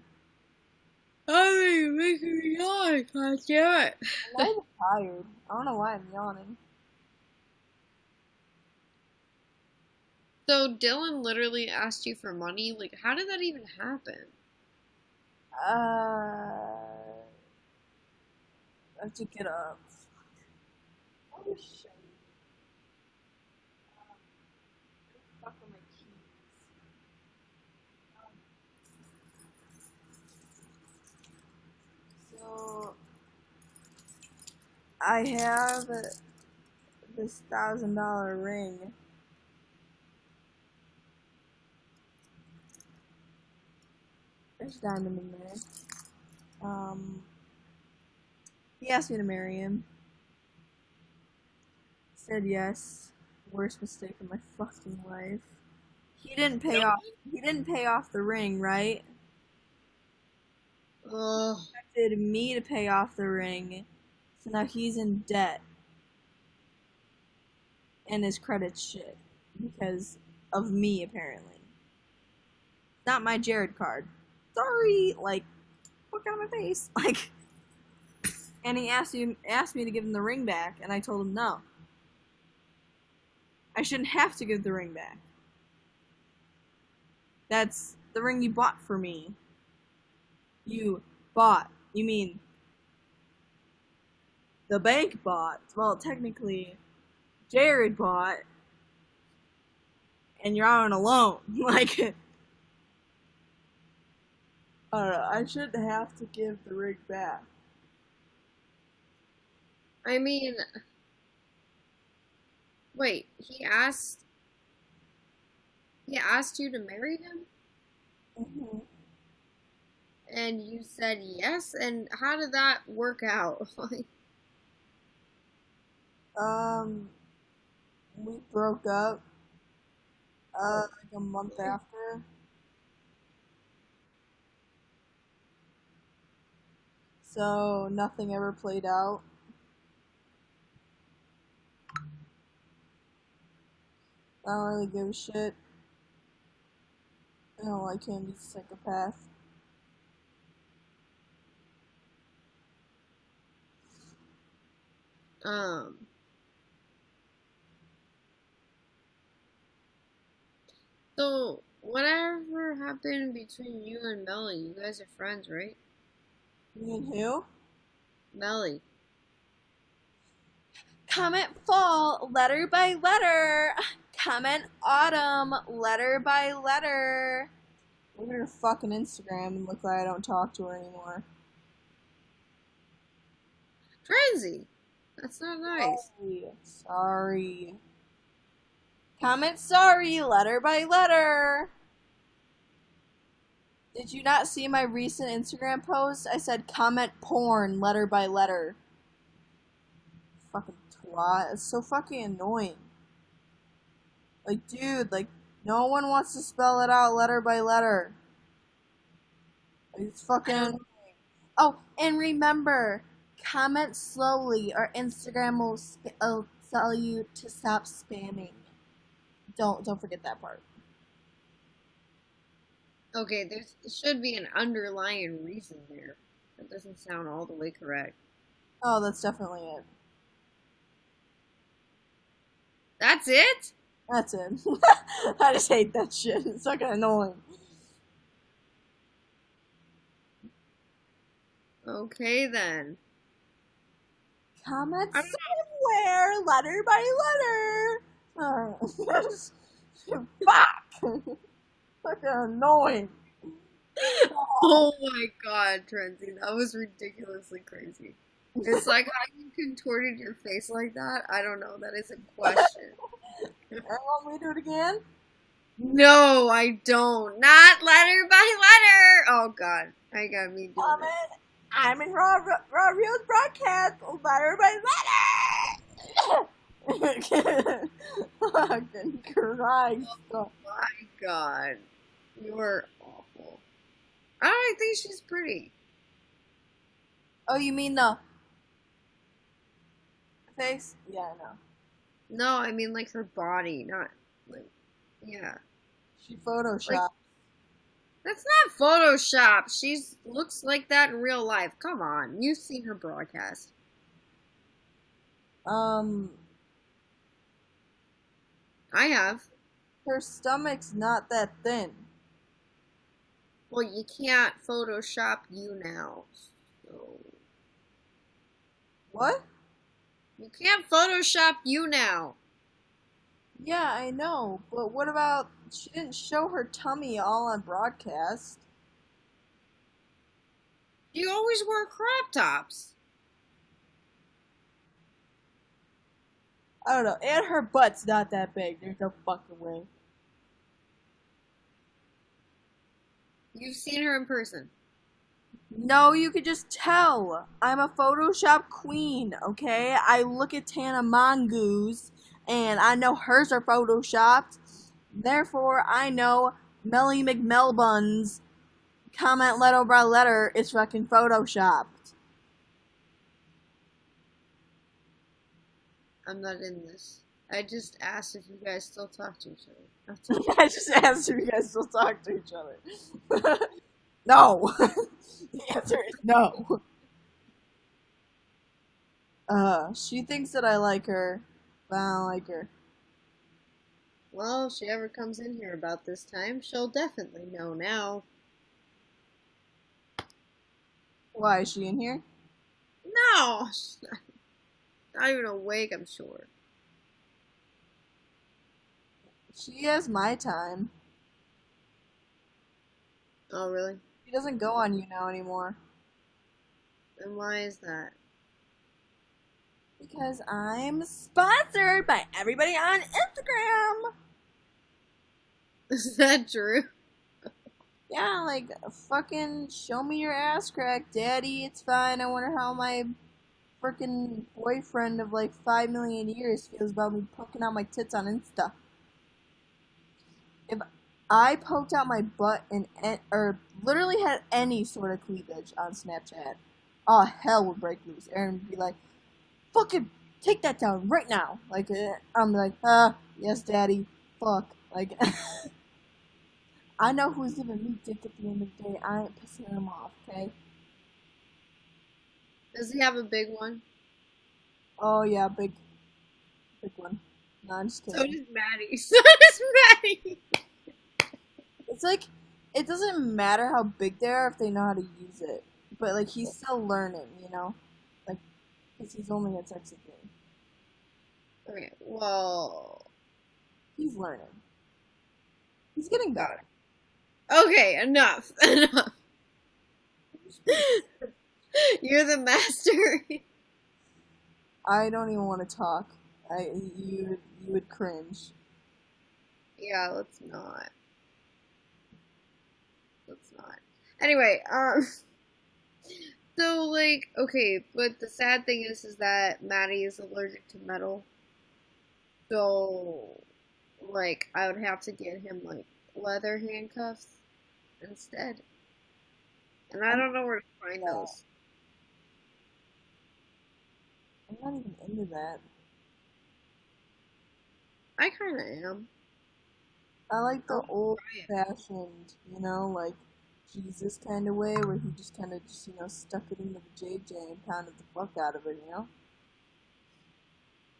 Oh, you're making me yawn. God damn it. I'm not even tired. I don't know why I'm yawning. So Dylan literally asked you for money. Like, how did that even happen? I have to get up. Oh shit. Fuck with my keys. So I have this $1,000 ring. There's diamond in there. He asked me to marry him. Said yes. Worst mistake of my fucking life. He didn't pay off. He didn't pay off the ring, right? Ugh. He expected me to pay off the ring, so now he's in debt, and his credit's shit because of me apparently. Not my Jared card. Sorry, like, fuck out of my face, like. And he asked me to give him the ring back, and I told him no. I shouldn't have to give the ring back. That's the ring you bought for me. You bought. You mean the bank bought. Well, technically, Jared bought, and you're on a loan. Like, I don't know. I shouldn't have to give the ring back. I mean, wait, he asked you to marry him? Mm-hmm. And you said yes? And how did that work out? Like, We broke up, like a month after. So nothing ever played out. I don't really give a shit. I don't like him. He's a psychopath. um, so whatever happened between you and Melly, you guys are friends, right? Me and who? Melly. Comment fall, letter by letter. Comment autumn, letter by letter. Look at her fucking Instagram and look like I don't talk to her anymore. Crazy. That's not nice. Sorry. Comment sorry, letter by letter. Did you not see my recent Instagram post? I said comment porn, letter by letter. Fucking twat. It's so fucking annoying. Like, dude, like, no one wants to spell it out letter by letter. Like, it's fucking. Oh, and remember, comment slowly, or Instagram will tell you to stop spamming. Don't forget that part. Okay, there should be an underlying reason there. That doesn't sound all the way correct. Oh, that's definitely it. That's it? That's it. I just hate that shit. It's fucking annoying. Okay then. Comment somewhere, letter by letter. Fuck. Fucking annoying. Oh my god, Trenzy, that was ridiculously crazy. It's like how you contorted your face like that. I don't know. That is a question. I want me to do it again? No, I don't. Not letter by letter. Oh god, I got me doing it. I'm in Raw Reels broadcast letter by letter. Fucking Christ. Oh my god, you're awful. I don't think she's pretty. Oh, you mean the face? Yeah, I know. No, I mean like her body, not like yeah. She photoshopped. Like that's not Photoshop. She's looks like that in real life. Come on, you've seen her broadcast. Um, I have. her stomach's not that thin. Well, you can't Photoshop YouNow. So What? you can't Photoshop YouNow. Yeah, I know, but what about she didn't show her tummy all on broadcast? You always wear crop tops. I don't know, and her butt's not that big. There's no fucking way. You've seen her in person. No, you could just tell. I'm a Photoshop queen, okay? I look at Tana Mongoose, and I know hers are Photoshopped. Therefore, I know Melly McMelbun's comment letter by letter is fucking Photoshopped. I'm not in this. I just asked if you guys still talk to each other. I just asked if you guys still talk to each other. No. The answer is no. She thinks that I like her, but I don't like her. Well, if she ever comes in here about this time, she'll definitely know now. Why is she in here? No! She's not even awake, I'm sure. She has my time. Oh, really? She doesn't go on YouNow anymore. And why is that? Because I'm sponsored by everybody on Instagram. Is that true? Yeah, like, fucking show me your ass crack, daddy. It's fine. I wonder how my freaking boyfriend of like 5 million years feels about me poking out my tits on Insta. If I poked out my butt and or literally had any sort of cleavage on Snapchat, oh hell would break loose. Aaron would be like, "Fucking take that down right now!" Like I'm like, yes, daddy. Fuck. Like I know who's giving me dick at the end of the day. I ain't pissing him off. Okay. Does he have a big one? Oh yeah, big one. No, I'm just So kidding. does Maddie. So does Maddie. It's like, it doesn't matter how big they are if they know how to use it. But, like, he's still learning, you know? Like, because he's only at sex 3. Okay, well. He's learning. He's getting better. Okay, enough. Enough. You're the master. I don't even want to talk. You would cringe. Yeah, let's not. Let's not. Anyway, so like, okay, but the sad thing is that Maddie is allergic to metal. So, like, I would have to get him like leather handcuffs instead. And I don't know where to find those. I'm not even into that. I kind of am. I like the old-fashioned, you know, like Jesus kind of way, where he just kind of just, you know, stuck it into the JJ and pounded the fuck out of it, you know?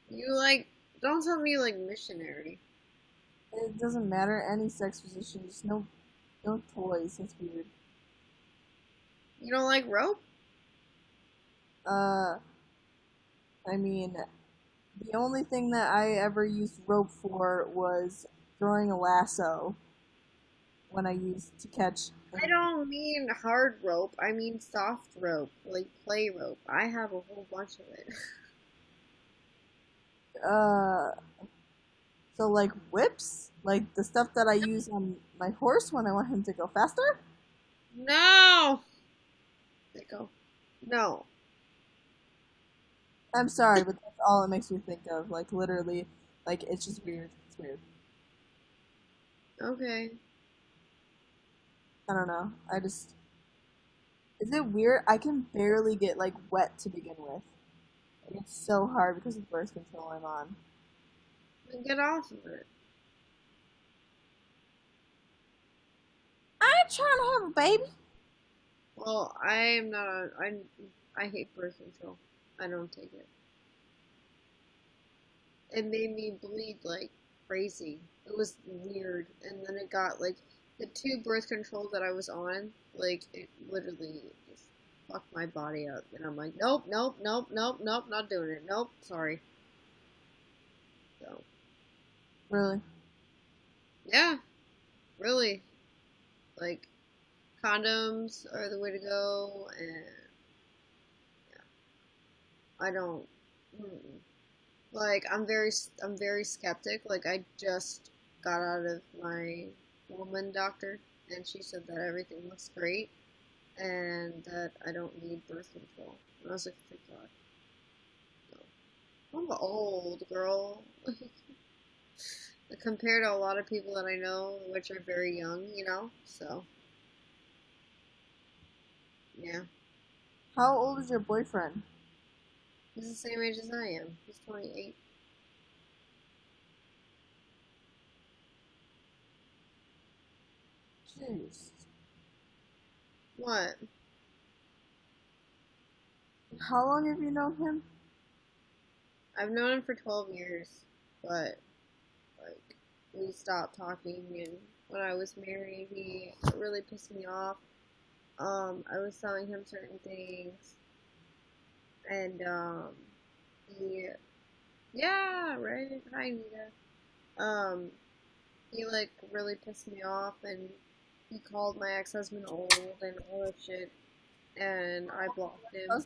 You like, don't tell me like missionary. It doesn't matter, any sex position, just no toys, that's weird. You don't like rope? I mean, the only thing that I ever used rope for was throwing a lasso. when I use to catch. I don't mean hard rope. I mean soft rope, like play rope. I have a whole bunch of it. Uh, so like whips, like the stuff that I use on my horse when I want him to go faster. No! They go. No. I'm sorry, but that's all it makes me think of. Like literally, like it's just weird. It's weird. Okay. I don't know. I just is it weird? I can barely get like wet to begin with. Like, it's so hard because of birth control I'm on. Then get off of it. I ain't trying to have a baby. Well, I'm not on. I hate birth control. I don't take it. It made me bleed like crazy. It was weird. And then it got like the two birth controls that I was on, like it literally just fucked my body up. And I'm like, nope, nope, nope, nope, nope, not doing it. Nope, sorry. So, Really? yeah, really. Like, condoms are the way to go, and I don't. Mm-mm. Like I'm very skeptic. Like I just got out of my woman doctor, and she said that everything looks great, and that I don't need birth control. And I was like, thank God. So, I'm old, girl. Compared to a lot of people that I know, which are very young, you know. So yeah, How old is your boyfriend? he's the same age as I am. He's 28. Jeez. What? How long have you known him? I've known him for 12 years, but like we stopped talking, and when I was married he really pissed me off. I was telling him certain things, and he yeah, right, hi Nita. He like really pissed me off, and he called my ex-husband old and all that shit, and I blocked him.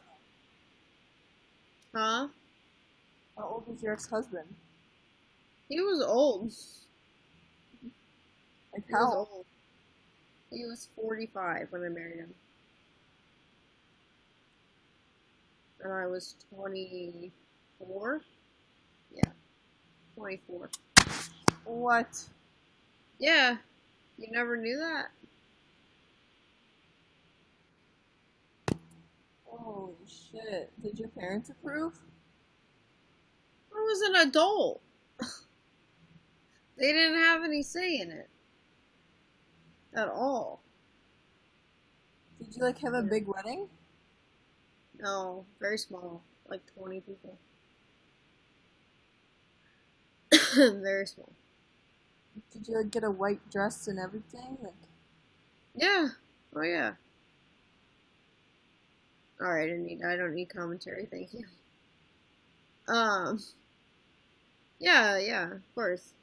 Huh? How old is your ex-husband? He was old. Like He was how old? old. He was 45 when I married him. And I was 24? Yeah, 24. What? Yeah, you never knew that? Holy shit. Did your parents approve? I was an adult. They didn't have any say in it at all. Did you like have a big wedding? No, very small, like 20 people. Very small. Did you like get a white dress and everything? Like Yeah. Oh yeah. All right, I don't need commentary. Thank you. Um. Yeah, yeah, of course.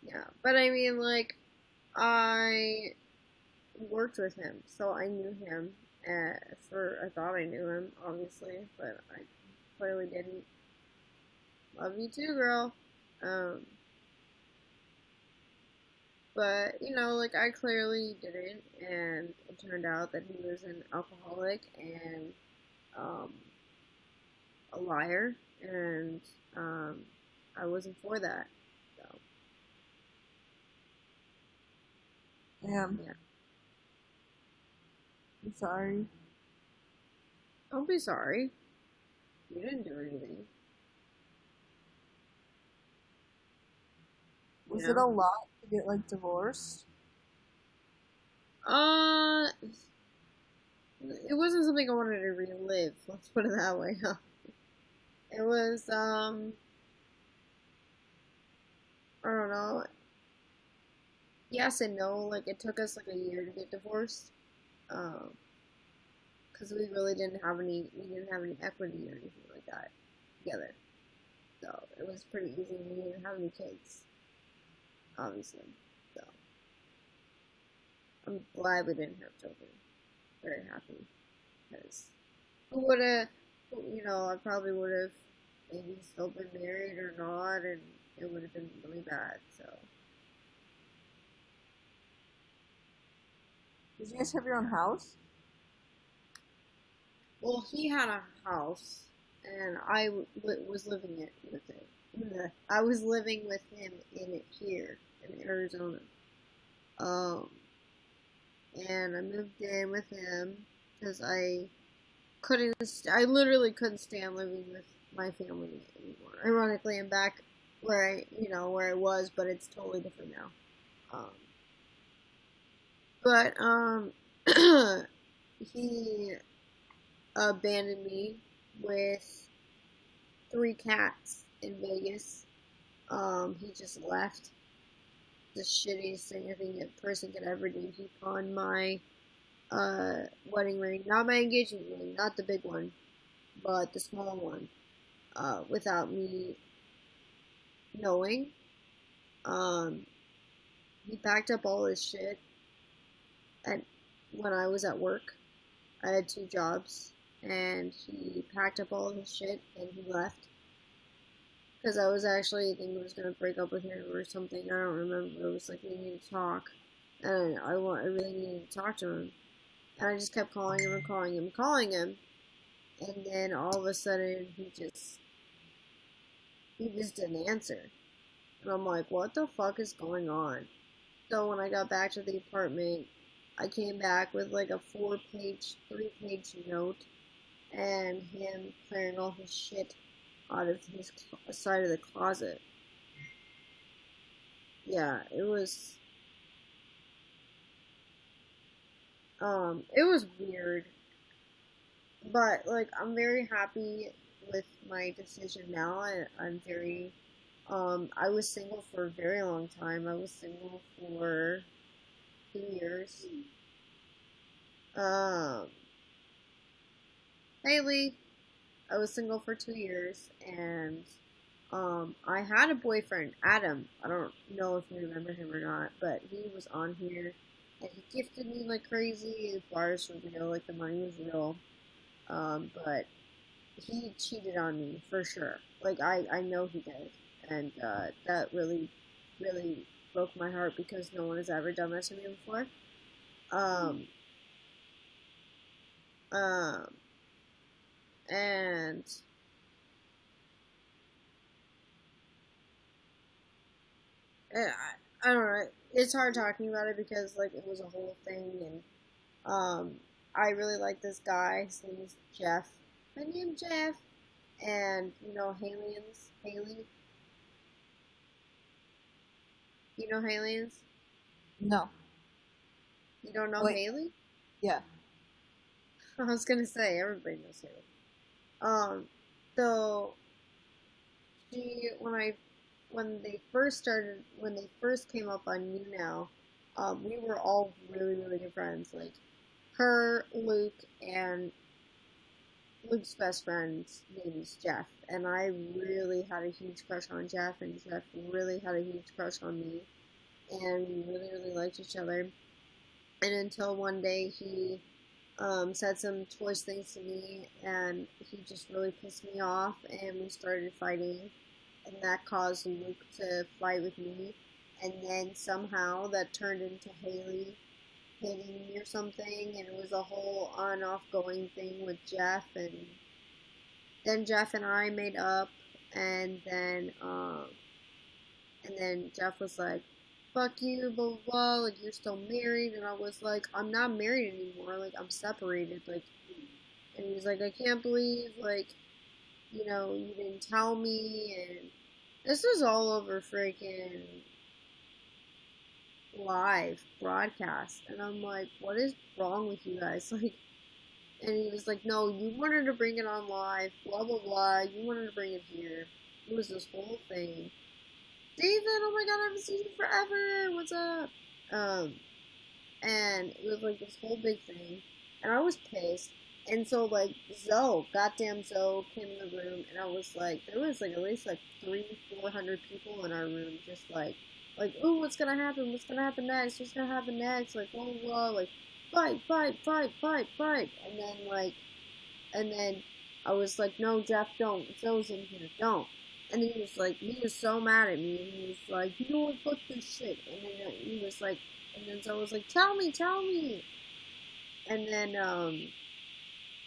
Yeah, but I mean, like, I worked with him, so I knew him. I thought I knew him, obviously, but I clearly didn't. Love you too, girl. Um, but you know, like I clearly didn't, and it turned out that he was an alcoholic and um, a liar, and um, I wasn't for that. So damn. yeah, I'm sorry. don't be sorry. You didn't do anything. You Was it know. a lot to get like divorced? Uh, it wasn't something I wanted to relive. Let's put it that way. It was I don't know. Yes and no. Like it took us like a year to get divorced. Um, because we didn't have any equity or anything like that together. So it was pretty easy. We didn't have any kids, obviously. I'm glad we didn't have children. Very happy. Because who would have, I probably would have maybe still been married or not, and it would have been really bad, so. Did you guys have your own house? Well, he had a house, and I was living it with him. I was living with him in it here in Arizona. Um, and I moved in with him because I literally couldn't stand living with my family anymore. Ironically, I'm back where I was, but it's totally different now. But he abandoned me with 3 cats in Vegas. He just left. The shittiest thing I think a person could ever do. He pawned my wedding ring, not my engagement ring, not the big one, but the small one, without me knowing. He packed up all his shit when I was at work. I had 2 jobs, and he packed up all his shit and he left. Because I was actually thinking I was going to break up with him or something. I don't remember. It was like, we need to talk. And I really needed to talk to him. And I just kept calling him and calling him and calling him. And then all of a sudden, he just didn't answer. And I'm like, what the fuck is going on? So when I got back to the apartment, I came back with like a 3-page note. And him clearing all his shit out of his side of the closet. Yeah, it was weird, but like I'm very happy with my decision now. I'm very I was single for a very long time. I was single for 2 years. Haley, I was single for 2 years, and I had a boyfriend, Adam. I don't know if you remember him or not, but he was on here, and he gifted me like crazy. The bars were real, like the money was real, but he cheated on me for sure. Like I know he did, and that really, really broke my heart because no one has ever done that to me before. And I don't know. It's hard talking about it because like it was a whole thing, and I really like this guy. His name is Jeff. My name's Jeff, and Haley. You know Haley's? No. You don't know Wait. Haley? Yeah. I was gonna say everybody knows Haley. So when they first came up on YouNow, we were all really, really good friends. Like her, Luke, and Luke's best friend's name is Jeff, and I really had a huge crush on Jeff, and Jeff really had a huge crush on me, and we really, really liked each other. And until one day he said some choice things to me, and he just really pissed me off, and we started fighting, and that caused Luke to fight with me, and then somehow that turned into Haley hitting me or something, and it was a whole on-off going thing with Jeff, and then Jeff and I made up, and then Jeff was like, fuck you, blah, blah, blah, like, you're still married, and I was like, I'm not married anymore, like, I'm separated, like, and he was like, I can't believe, like, you didn't tell me, and this was all over freaking live broadcast, and I'm like, what is wrong with you guys, like, and he was like, no, you wanted to bring it on live, blah, blah, blah, you wanted to bring it here, it was this whole thing. David, oh my god, I haven't seen you forever, what's up? And it was like this whole big thing, and I was pissed, and so like goddamn Zoe came in the room, and I was like, there was like at least like 300-400 people in our room, just like like, oh, what's gonna happen? What's gonna happen next? What's gonna happen next? Like, blah, blah, blah. Like, fight, fight, fight, fight, fight. And then I was like, no, Jeff, don't. Zoe's in here, don't. And he was so mad at me. And he was like, you know what, fuck this shit. And then he was like, and then Zoe was like, tell me, tell me. And then,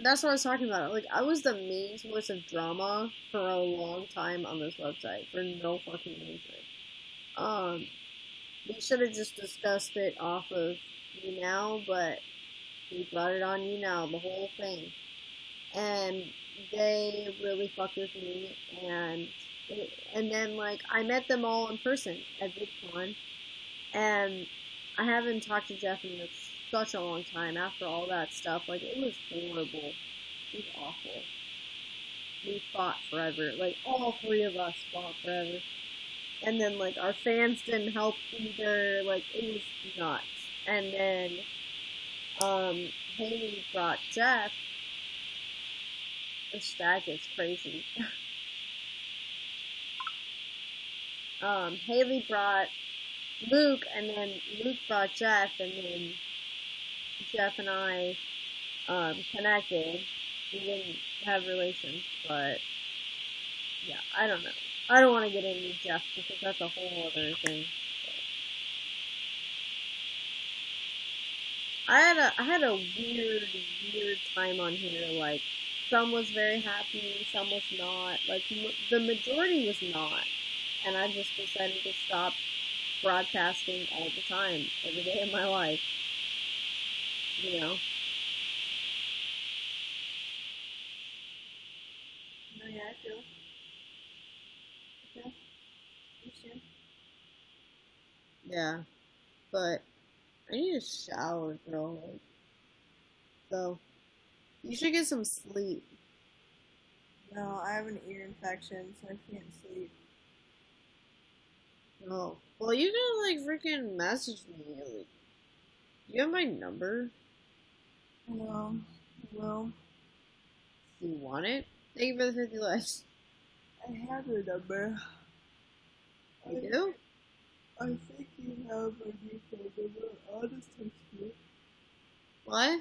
that's what I was talking about. Like, I was the main source of drama for a long time on this website for no fucking reason. Um, we should have just discussed it off of YouNow, but we brought it on YouNow, the whole thing. And they really fucked with me, and then, like, I met them all in person at VidCon, and I haven't talked to Jeff in such a long time after all that stuff. Like, it was horrible. It was awful. We fought forever. Like, all three of us fought forever. And then, like, our fans didn't help either. Like, it was nuts. And then, Haley brought Jeff. The stack is crazy. Haley brought Luke, and then Luke brought Jeff, and then Jeff and I connected. We didn't have relations, but yeah, I don't know. I don't want to get into Jeff because that's a whole other thing. I had a weird time on here. Like, some was very happy, some was not. Like, the majority was not, and I just decided to stop broadcasting all the time, every day of my life. You know. No, yeah, I feel. Okay. Understand. Yeah, but I need a shower, girl. Like, so you should get some sleep. No, I have an ear infection, so I can't sleep. Oh, well, you can like freaking message me. Like, you have my number. Well, well, Do you want it? Thank you for the 50 likes. I have your number. You do? I think you have my new phone number. I'll just text you. What?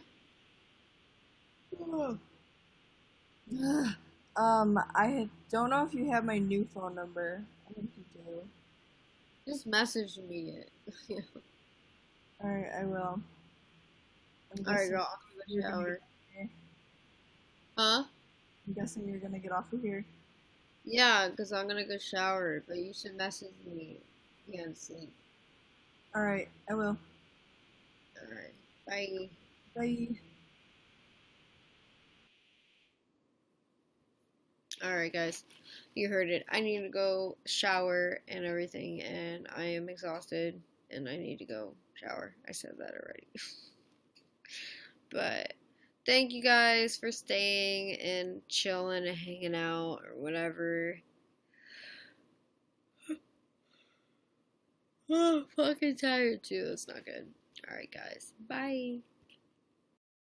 I don't know if you have my new phone number. I think you do. Just message me it. Alright, I will. Alright, girl. I'm gonna go shower. Huh? I'm guessing you're gonna get off of here. Yeah, because I'm gonna go shower, but you should message me if you can't sleep. Alright, I will. Alright. Bye. Bye. Alright, guys. You heard it. I need to go shower and everything, and I am exhausted, and I need to go shower. I said that already. But thank you guys for staying and chilling and hanging out or whatever. Oh, fucking tired too. That's not good. Alright, guys. Bye.